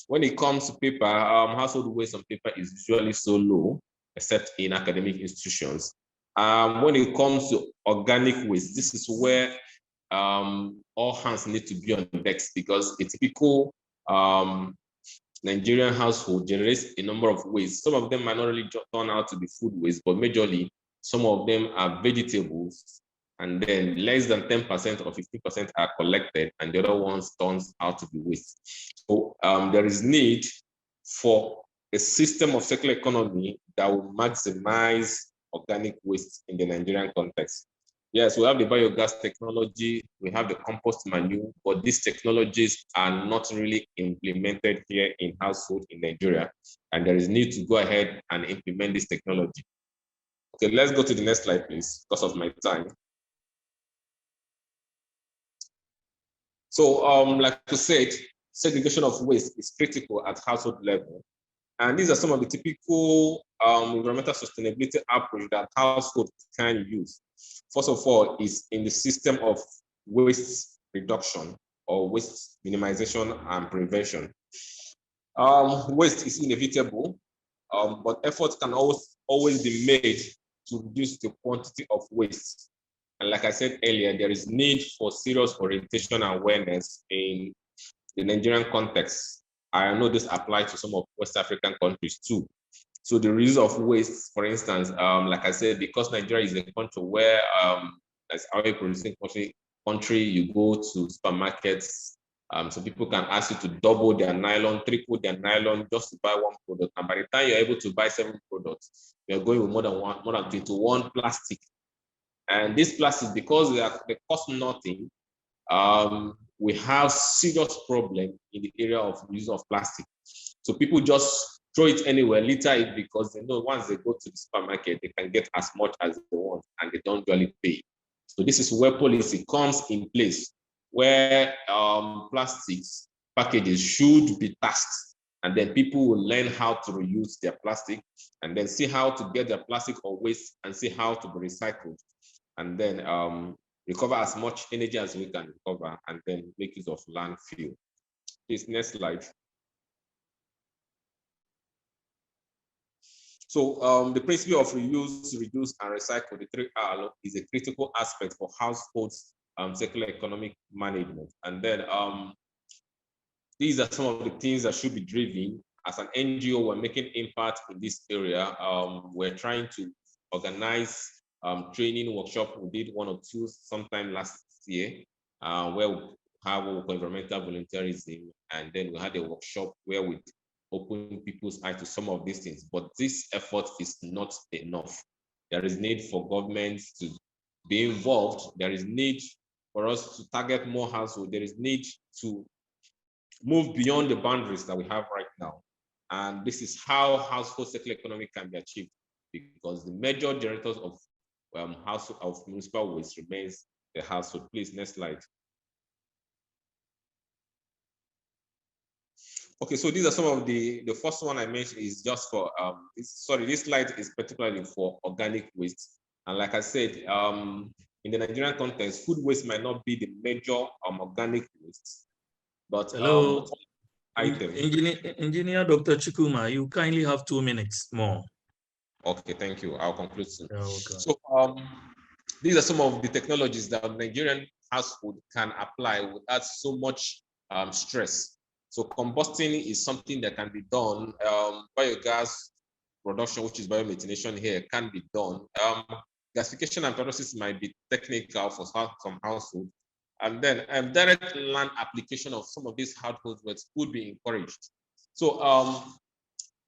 When it comes to paper, household waste on paper is usually so low, except in academic institutions. When it comes to organic waste, this is where all hands need to be on deck, because a typical Nigerian household generates a number of waste. Some of them might not really turn out to be food waste, but majorly some of them are vegetables, and then less than 10% or 15% are collected, and the other ones turns out to be waste. So there is need for a system of circular economy that will maximize organic waste in the Nigerian context. Yes, we have the biogas technology, we have the compost manure, but these technologies are not really implemented here in household in Nigeria, and there is need to go ahead and implement this technology. Okay, let's go to the next slide, please, because of my time. So, like I said, segregation of waste is critical at household level. And these are some of the typical environmental sustainability approach that households can use. First of all, is in the system of waste reduction or waste minimization and prevention. Waste is inevitable, but efforts can always be made to reduce the quantity of waste. And like I said earlier, there is need for serious orientation and awareness in the Nigerian context. I know this applies to some of West African countries too. So the reuse of waste, for instance, like I said, because Nigeria is a country where, as a producing country, you go to supermarkets, so people can ask you to double their nylon, triple their nylon just to buy one product. And by the time you're able to buy 7 products, you're going with more than 21 plastic. And this plastic, because they cost nothing, we have serious problem in the area of use of plastic. So people just throw it anywhere, litter it, because they know once they go to the supermarket, they can get as much as they want and they don't really pay. So this is where policy comes in place, where plastics packages should be taxed, and then people will learn how to reuse their plastic and then see how to get their plastic or waste and see how to be recycled, and then recover as much energy as we can recover, and then make use of landfill. Please, next slide. So the principle of reuse, reduce, and recycle, the 3R, is a critical aspect for households' circular economic management. And then these are some of the things that should be driven. As an NGO, we're making impact in this area. We're trying to organize training workshop. We did 1 or 2 sometime last year, where we have environmental volunteerism, and then we had a workshop where we open people's eyes to some of these things. But this effort is not enough. There is need for governments to be involved. There is need for us to target more households. There is need to move beyond the boundaries that we have right now. And this is how household circular economy can be achieved, because the major generators of household of municipal waste remains the household. Please, next slide. Okay, so these are some of the first one I mentioned is just for this slide is particularly for organic waste. And like I said, in the Nigerian context, food waste might not be the major organic waste, but hello. item. Engineer Dr. Chukuma, you kindly have 2 minutes more. Okay, thank you. I'll conclude soon. Okay. So these are some of the technologies that Nigerian household can apply without so much stress. So combusting is something that can be done. Biogas production, which is biomethanation here, can be done. Gasification and pyrolysis might be technical for some households. And then direct land application of some of these households would be encouraged. So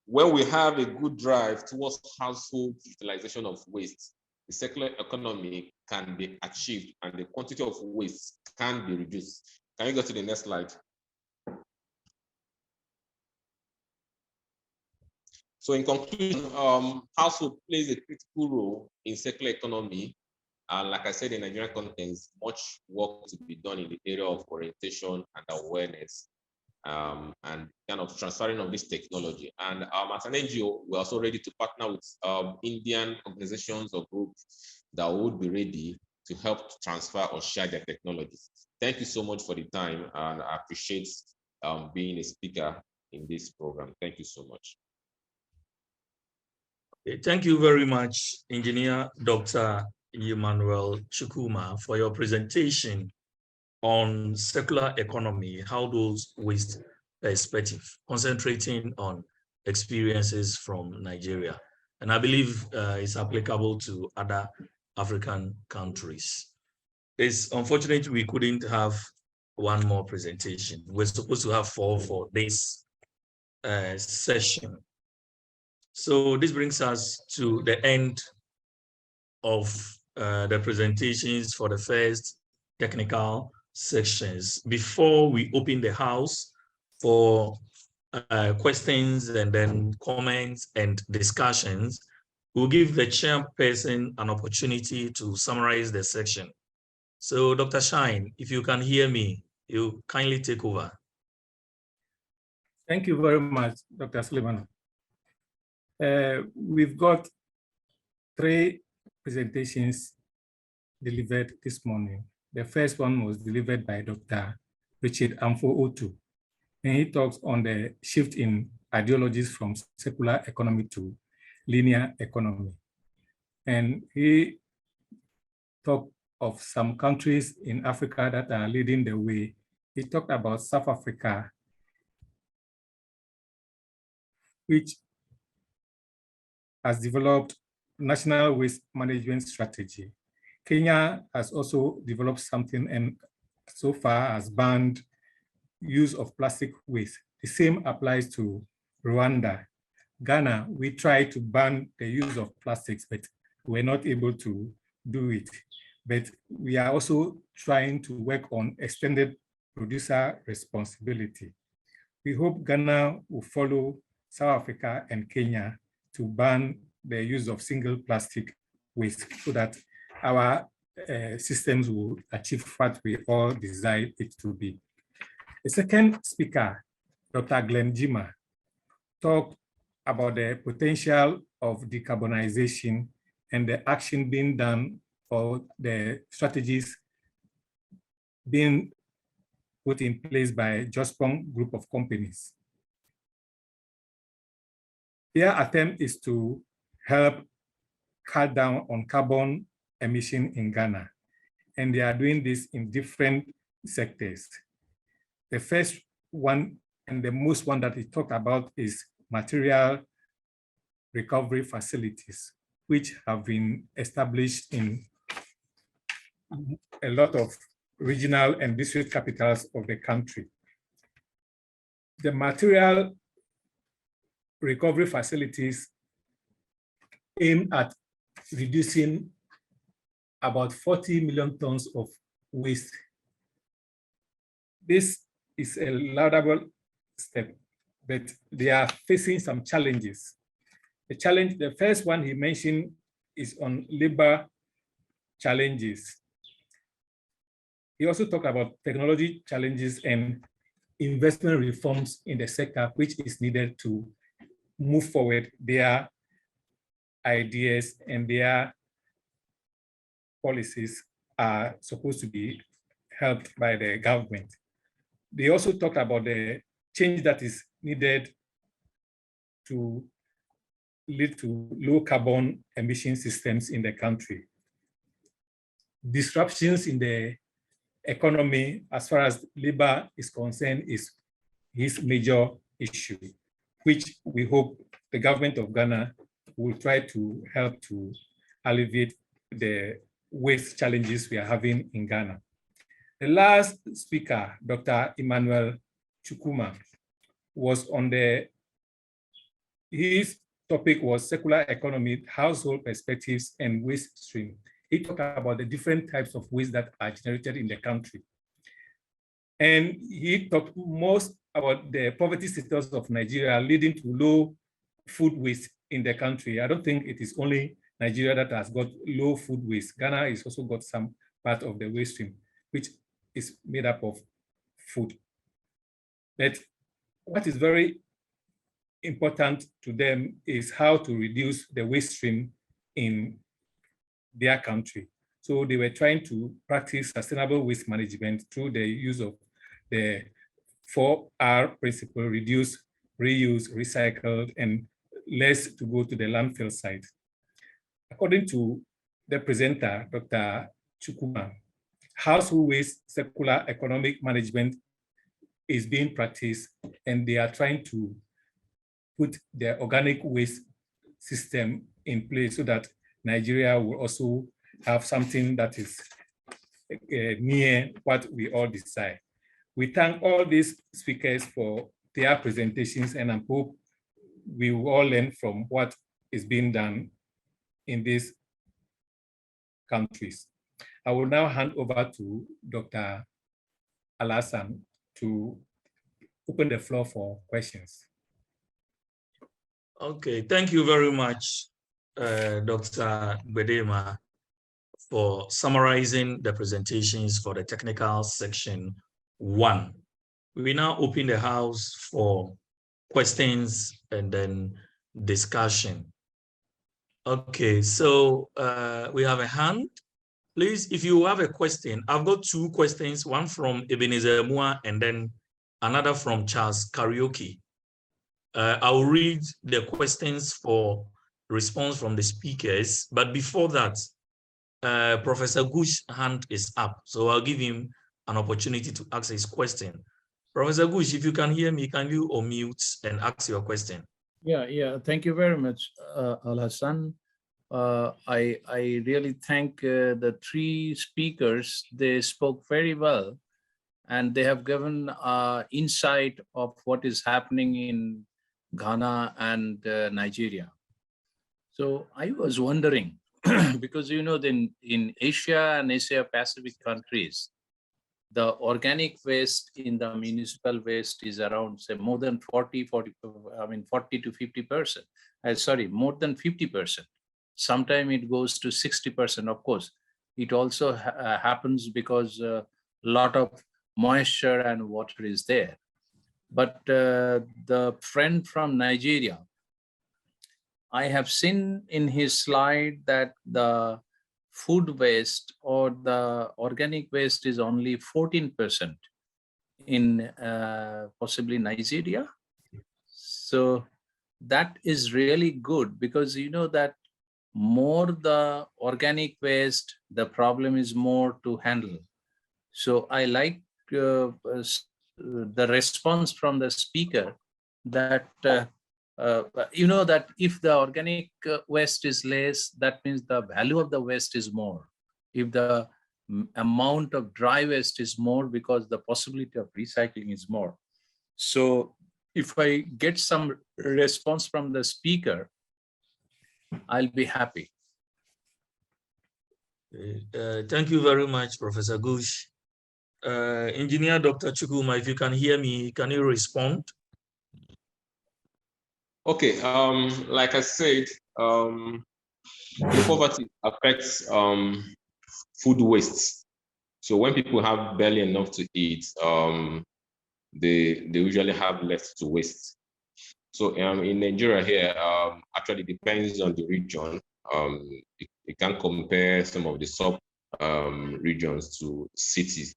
when we have a good drive towards household utilization of waste, the circular economy can be achieved and the quantity of waste can be reduced. Can you go to the next slide? So in conclusion, household plays a critical role in circular economy. And like I said, in Nigerian context, much work to be done in the area of orientation and awareness, and kind of transferring of this technology. And as an NGO, we're also ready to partner with Indian organizations or groups that would be ready to help transfer or share their technologies. Thank you so much for the time, and I appreciate being a speaker in this program. Thank you so much. Thank you very much, Engineer Dr. Emmanuel Chukuma, for your presentation on circular economy, household waste perspective, concentrating on experiences from Nigeria. And I believe it's applicable to other African countries. It's unfortunate we couldn't have one more presentation. We're supposed to have 4 for this session. So this brings us to the end of the presentations for the first technical sections. Before we open the house for questions and then comments and discussions, we'll give the chairperson an opportunity to summarize the section. So Dr. Shine, if you can hear me, you kindly take over. Thank you very much, Dr. Suleiman. We've got 3 presentations delivered this morning. The first one was delivered by Dr. Richard Amfo-Otu, and he talks on the shift in ideologies from circular economy to linear economy. And he talked of some countries in Africa that are leading the way. He talked about South Africa, which has developed national waste management strategy. Kenya has also developed something and so far has banned use of plastic waste. The same applies to Rwanda. Ghana, we tried to ban the use of plastics, but we're not able to do it. But we are also trying to work on extended producer responsibility. We hope Ghana will follow South Africa and Kenya to ban the use of single plastic waste so that our systems will achieve what we all desire it to be. The second speaker, Dr. Glenn Jima, talked about the potential of decarbonization and the action being done or the strategies being put in place by Jospong group of companies. Their attempt is to help cut down on carbon emission in Ghana, and they are doing this in different sectors. The first one and the most one that he talked about is material recovery facilities, which have been established in a lot of regional and district capitals of the country. The material recovery facilities aim at reducing about 40 million tons of waste. This is a laudable step, but they are facing some challenges. The first one he mentioned is on labor challenges. He also talked about technology challenges and investment reforms in the sector, which is needed to move forward their ideas, and their policies are supposed to be helped by the government. They also talked about the change that is needed to lead to low carbon emission systems in the country. Disruptions in the economy, as far as labor is concerned, is his major issue, which we hope the government of Ghana will try to help to alleviate the waste challenges we are having in Ghana. The last speaker, Dr. Emmanuel Chukwuma, was on his topic was circular economy, household perspectives, and waste stream. He talked about the different types of waste that are generated in the country. And he talked most about the poverty status of Nigeria leading to low food waste in the country. I don't think it is only Nigeria that has got low food waste. Ghana has also got some part of the waste stream, which is made up of food. But what is very important to them is how to reduce the waste stream in their country. So they were trying to practice sustainable waste management through the use of the 4R principle: reduce, reuse, recycle, and less to go to the landfill site. According to the presenter, Dr. Chukwuma, household waste circular economic management is being practiced, and they are trying to put the organic waste system in place so that Nigeria will also have something that is near what we all desire. We thank all these speakers for their presentations, and I hope we will all learn from what is being done in these countries. I will now hand over to Dr. Alhassan to open the floor for questions. Okay, thank you very much, Dr. Bedema, for summarizing the presentations for the technical section 1. We now open the house for questions and then discussion. Okay, so we have a hand. Please, if you have a question, I've got 2 questions, one from Ebenezer Mua and then another from Charles Karaoke. I'll read the questions for response from the speakers, but before that, Professor Gush's hand is up, so I'll give him an opportunity to ask his question. Professor Gush, if you can hear me, can you unmute and ask your question? Yeah. Thank you very much, Alhassan. I really thank the 3 speakers. They spoke very well, and they have given insight of what is happening in Ghana and Nigeria. So I was wondering, because in Asia and Asia Pacific countries, the organic waste in the municipal waste is around, say, more than 40 to 50%. Sorry, more than 50%. Sometimes it goes to 60%. Of course, it also happens because a lot of moisture and water is there. But the friend from Nigeria, I have seen in his slide that the food waste or the organic waste is only 14% in possibly Nigeria. So that is really good, because that more the organic waste, the problem is more to handle. So I like the response from the speaker that that if the organic waste is less, that means the value of the waste is more. If the amount of dry waste is more, because the possibility of recycling is more. So if I get some response from the speaker, I'll be happy. Thank you very much, Professor Gush. Engineer Dr. Chukwuma, if you can hear me, can you respond? Okay, like I said, the poverty affects food waste. So when people have barely enough to eat, they usually have less to waste. So in Nigeria here, actually depends on the region. You can compare some of the sub regions to cities.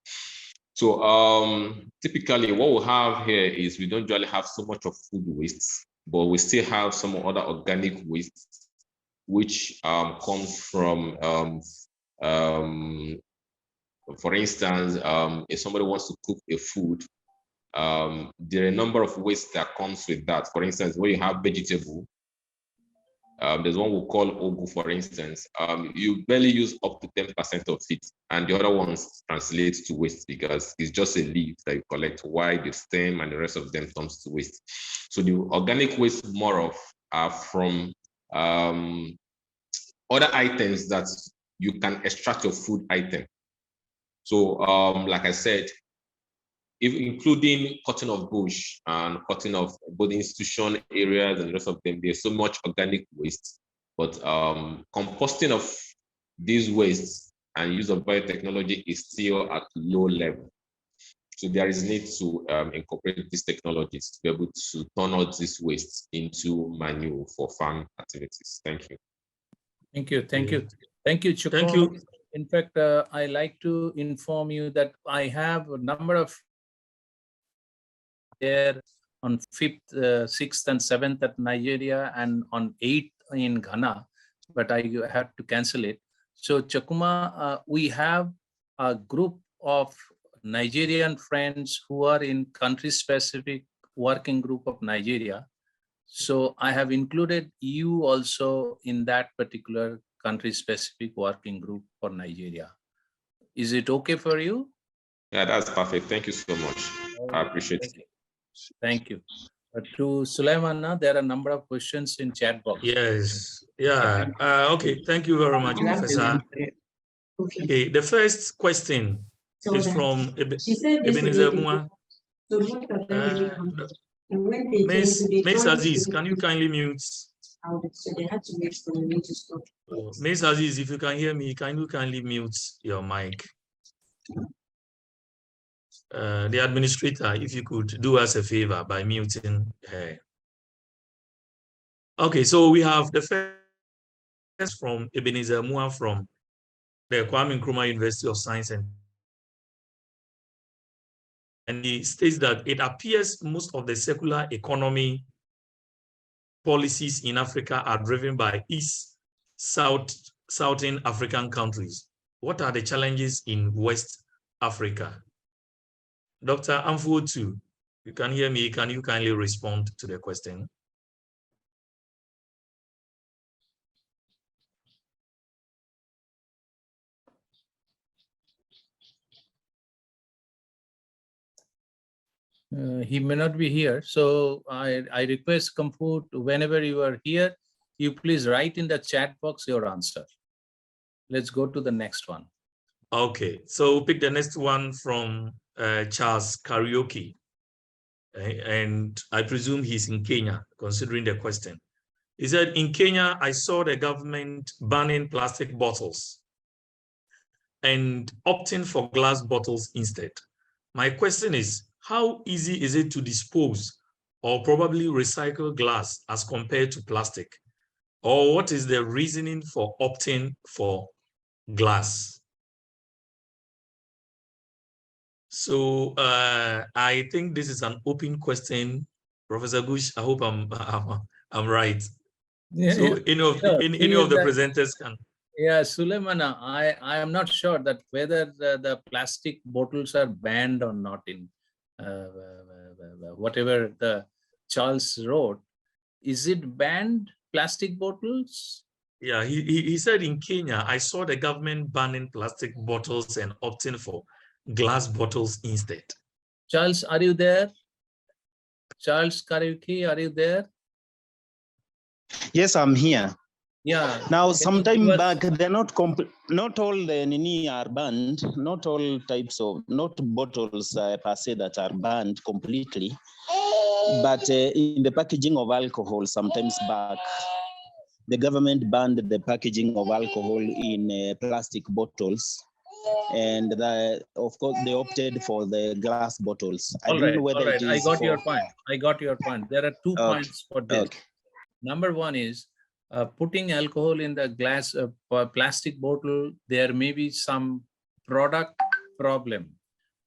So typically what we have here is we don't usually have so much of food waste, but we still have some other organic waste, which comes from, for instance, if somebody wants to cook a food, there are a number of wastes that comes with that. For instance, when you have vegetable, there's one we call ogu, for instance. You barely use up to 10% of it, and the other ones translate to waste because it's just a leaf that you collect, while the stem and the rest of them comes to waste. So the organic waste more of are from other items that you can extract your food item. So like I said, including cutting of bush and cutting of both institution areas and the rest of them, there's so much organic waste. But composting of these wastes and use of biotechnology is still at low level. So there is need to incorporate these technologies to be able to turn out this waste into manure for farm activities. Thank you. Thank you. Thank you. Thank you, Chukwu. Thank you. In fact, I like to inform you that I have a number of there on 5th, 6th, and 7th at Nigeria, and on 8th in Ghana, but I had to cancel it. So Chakuma, we have a group of Nigerian friends who are in country-specific working group of Nigeria. So I have included you also in that particular country-specific working group for Nigeria. Is it okay for you? Yeah, that's perfect. Thank you so much. I appreciate it. Thank you. To Sulaimana, there are a number of questions in chat box. Yes. Yeah. Okay. Thank you very much, Professor. Okay. The first question is from Ebenezer Mua. Miss Aziz, can you kindly mute? Miss Aziz, if you can hear me, can you kindly mute your mic? The administrator, if you could do us a favor by muting her. Okay, so we have the first from Ebenezer Mua from the Kwame Nkrumah University of Science and he states that it appears most of the circular economy policies in Africa are driven by Southern African countries. What are the challenges in West Africa? Dr. Amfuotu, you can hear me. Can you kindly respond to the question? He may not be here. So I request Kamfu, whenever you are here, you please write in the chat box your answer. Let's go to the next one. Okay, so we'll pick the next one from Charles Karaoke. And I presume he's in Kenya, considering the question. He said, in Kenya, I saw the government banning plastic bottles and opting for glass bottles instead. My question is, how easy is it to dispose or probably recycle glass as compared to plastic? Or what is the reasoning for opting for glass? So I think this is an open question. Professor Gush, I hope I'm right. Yeah, so any of the presenters can. Yeah, Sulaimana, I am not sure that whether the plastic bottles are banned or not in whatever the Charles wrote. Is it banned, plastic bottles? Yeah, he said in Kenya, I saw the government banning plastic bottles and opting for glass bottles instead. Charles, are you there? Charles Karaoke, are you there? Yes, I'm here. Yeah. Now, sometime back, they're not all the Nini are banned, not all types of, not bottles per se that are banned completely, but in the packaging of alcohol, sometimes back, the government banned the packaging of alcohol in plastic bottles. And of course, they opted for the glass bottles. I don't know whether it is I got your point. I got your point. There are 2 points for this. Okay. Number one is putting alcohol in the glass plastic bottle. There may be some product problem.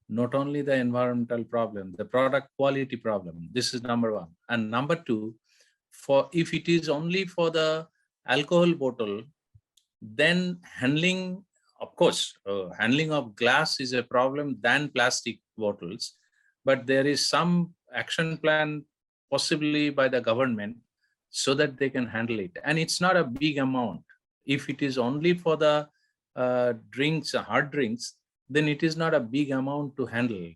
not only the environmental problem, the product quality problem. This is number one. And number two, for if it is only for the alcohol bottle, then handling, of course, handling of glass is a problem than plastic bottles, but there is some action plan possibly by the government so that they can handle it. And it's not a big amount. If it is only for the drinks, hard drinks, then it is not a big amount to handle.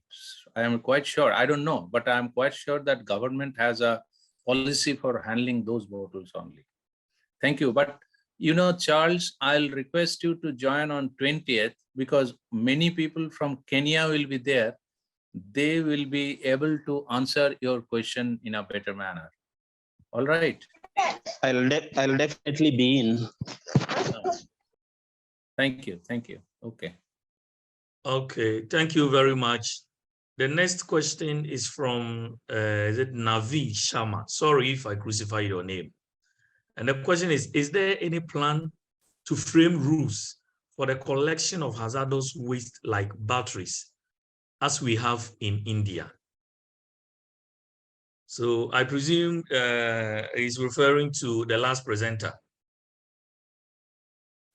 I am quite sure, I don't know, but I am quite sure that government has a policy for handling those bottles only. Thank you. But you know, Charles, I'll request you to join on 20th because many people from Kenya will be there. They will be able to answer your question in a better manner. All right. I'll definitely be in. Thank you. Thank you. Okay. Okay, thank you very much. The next question is from is it Navi Sharma? Sorry if I crucify your name. And the question is there any plan to frame rules for the collection of hazardous waste like batteries, as we have in India? So I presume he's referring to the last presenter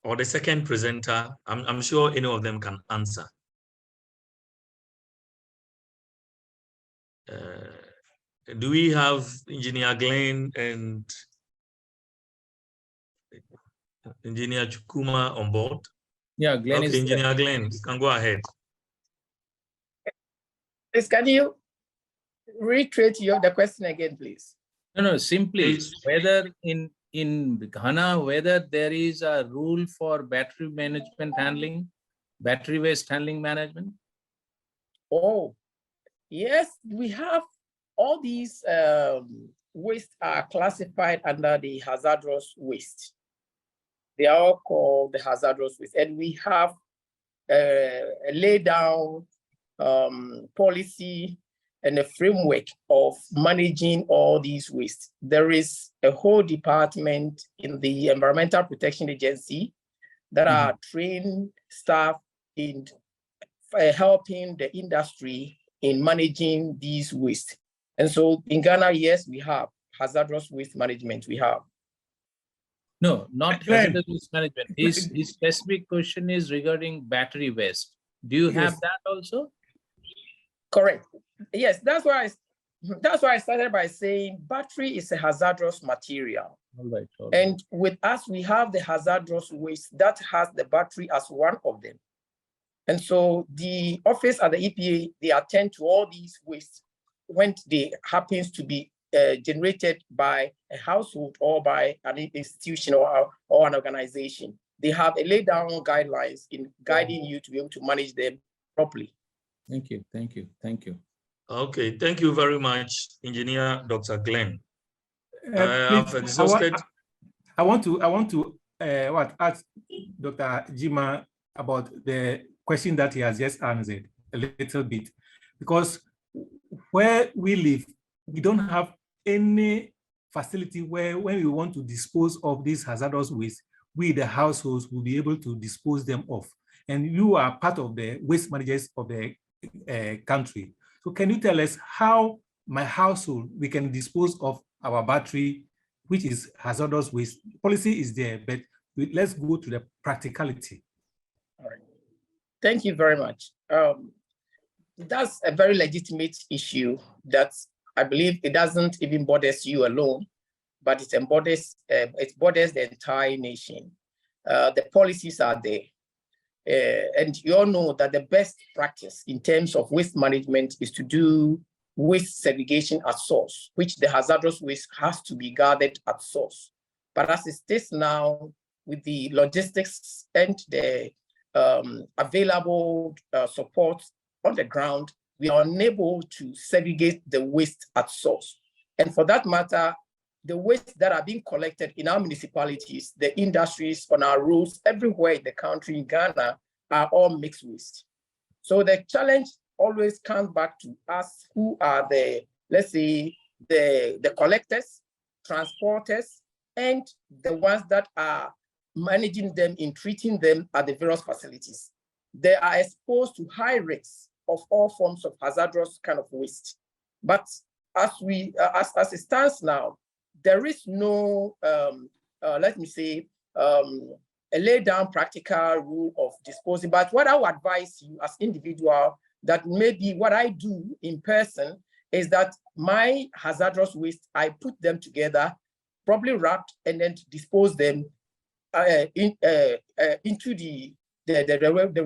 or the second presenter. I'm sure any of them can answer. Do we have Engineer Glenn and Engineer Chukuma on board? Yeah, Glenn okay, is Engineer there. Glenn, you can go ahead. Please, can you reiterate the question again, please? No, simply whether in Ghana, whether there is a rule for battery management handling, battery waste handling management? Oh, yes, we have all these waste are classified under the hazardous waste. They are all called the hazardous waste. And we have a lay down policy and a framework of managing all these wastes. There is a whole department in the Environmental Protection Agency that are trained staff in helping the industry in managing these waste. And so in Ghana, yes, we have hazardous waste management. We have. No, not hazardous waste management. His specific question is regarding battery waste. Do you have that also? Correct. Yes, that's why I started by saying battery is a hazardous material. All right. And with us, we have the hazardous waste that has the battery as one of them. And so the office at the EPA, they attend to all these wastes when they happens to be generated by a household or by an institution or an organization. They have a laid down guidelines in guiding you to be able to manage them properly. Thank you. Thank you. Thank you. Okay, thank you very much, Engineer Dr. Glenn. Please, I've exhausted. I want to ask Dr. Jima about the question that he has just answered a little bit, because where we live, we don't have any facility where when we want to dispose of these hazardous waste, we, the households, will be able to dispose them of. And you are part of the waste managers of the country. So can you tell us how my household, we can dispose of our battery, which is hazardous waste? Policy is there, but let's go to the practicality. All right. Thank you very much. That's a very legitimate issue that I believe it doesn't even bother you alone, but it borders the entire nation. The policies are there. And you all know that the best practice in terms of waste management is to do waste segregation at source, which the hazardous waste has to be gathered at source. But as it is now, with the logistics and the available support on the ground, we are unable to segregate the waste at source. And for that matter, the waste that are being collected in our municipalities, the industries, on our roads, everywhere in the country, in Ghana, are all mixed waste. So the challenge always comes back to us, who are the, let's say, the collectors, transporters, and the ones that are managing them in treating them at the various facilities. They are exposed to high risks of all forms of hazardous kind of waste. But as it stands now, there is no, let me say, a laid down practical rule of disposing. But what I would advise you as individual, that maybe what I do in person is that my hazardous waste, I put them together, probably wrapped, and then dispose them into the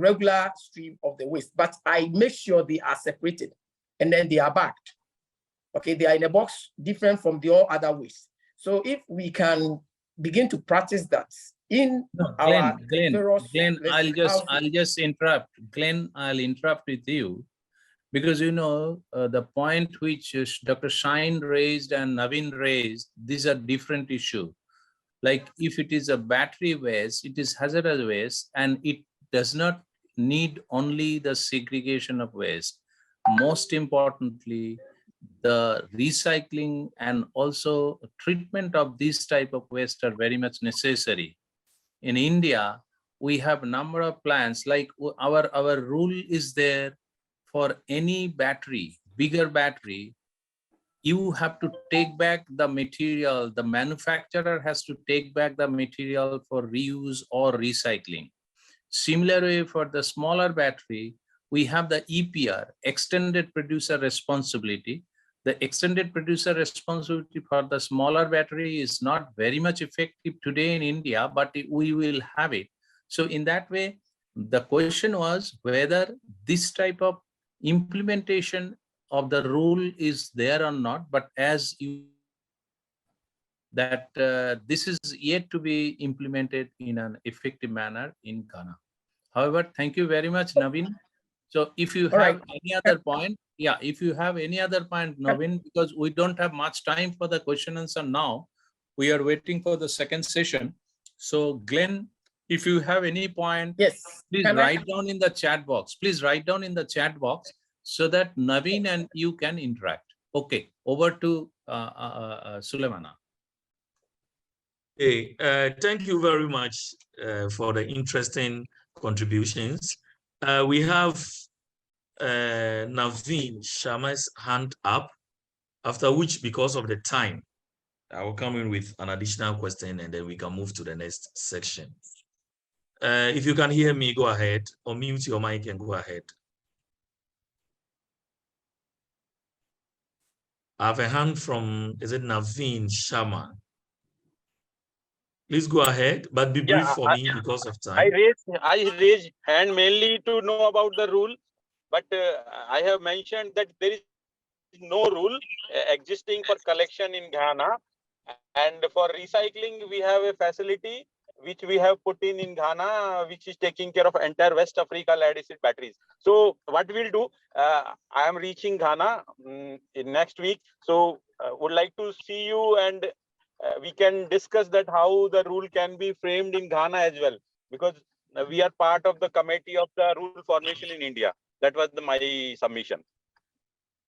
regular stream of the waste. But I make sure they are separated and then they are bagged. Okay, they are in a box different from the all other waste. So if we can begin to practice that in our Glenn, I'll just interrupt. Glenn, I'll interrupt with you, because you know the point which Dr. Shine raised and Naveen raised, these are different issues. Like if it is a battery waste, it is hazardous waste, and it does not need only the segregation of waste. Most importantly, the recycling and also treatment of this type of waste are very much necessary. In India, we have a number of plants, like our rule is there for any battery, bigger battery, you have to take back the material, the manufacturer has to take back the material for reuse or recycling. Similarly, for the smaller battery, we have the EPR, extended producer responsibility. The extended producer responsibility for the smaller battery is not very much effective today in India, but we will have it. So in that way, the question was whether this type of implementation of the rule is there or not, but as you that this is yet to be implemented in an effective manner in Ghana. However, thank you very much, Naveen. So if you have any other point, yeah, if you have any other point, Naveen, because we don't have much time for the question and answer now, we are waiting for the second session. So Glenn, if you have any point, yes, please write down in the chat box. Please write down in the chat box so that Naveen and you can interact. Okay, over to Sulemana. Hey, thank you very much for the interesting contributions. We have Naveen Sharma's hand up, after which, because of the time, I will come in with an additional question and then we can move to the next section. If you can hear me, go ahead, or mute your mic and go ahead. I have a hand from, is it Naveen Sharma? Please go ahead, but be brief for me because of time. I raised hand mainly to know about the rule, but I have mentioned that there is no rule existing for collection in Ghana, and for recycling we have a facility which we have put in Ghana, which is taking care of entire West Africa lead acid batteries. So what we'll do, I am reaching Ghana in next week, so would like to see you, and we can discuss that how the rule can be framed in Ghana as well, because we are part of the committee of the rule formation in India. That was my submission.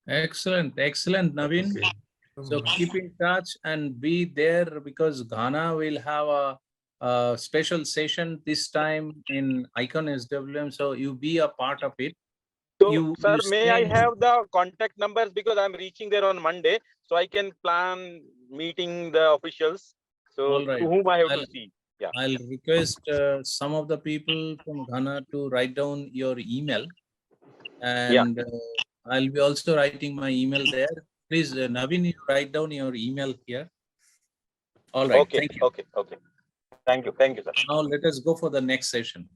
Excellent, excellent, Naveen. Okay. So keep in touch and be there, because Ghana will have a special session this time in Icon SWM. So you be a part of it. So, sir, may I have the contact numbers, because I'm reaching there on Monday, so I can plan meeting the officials. So to whom I have to see. Yeah. I'll request some of the people from Ghana to write down your email, and I'll be also writing my email there. Please, Naveen, you write down your email here. All right. Okay. Thank you. Okay. Okay. Thank you. Thank you, sir. Now let us go for the next session.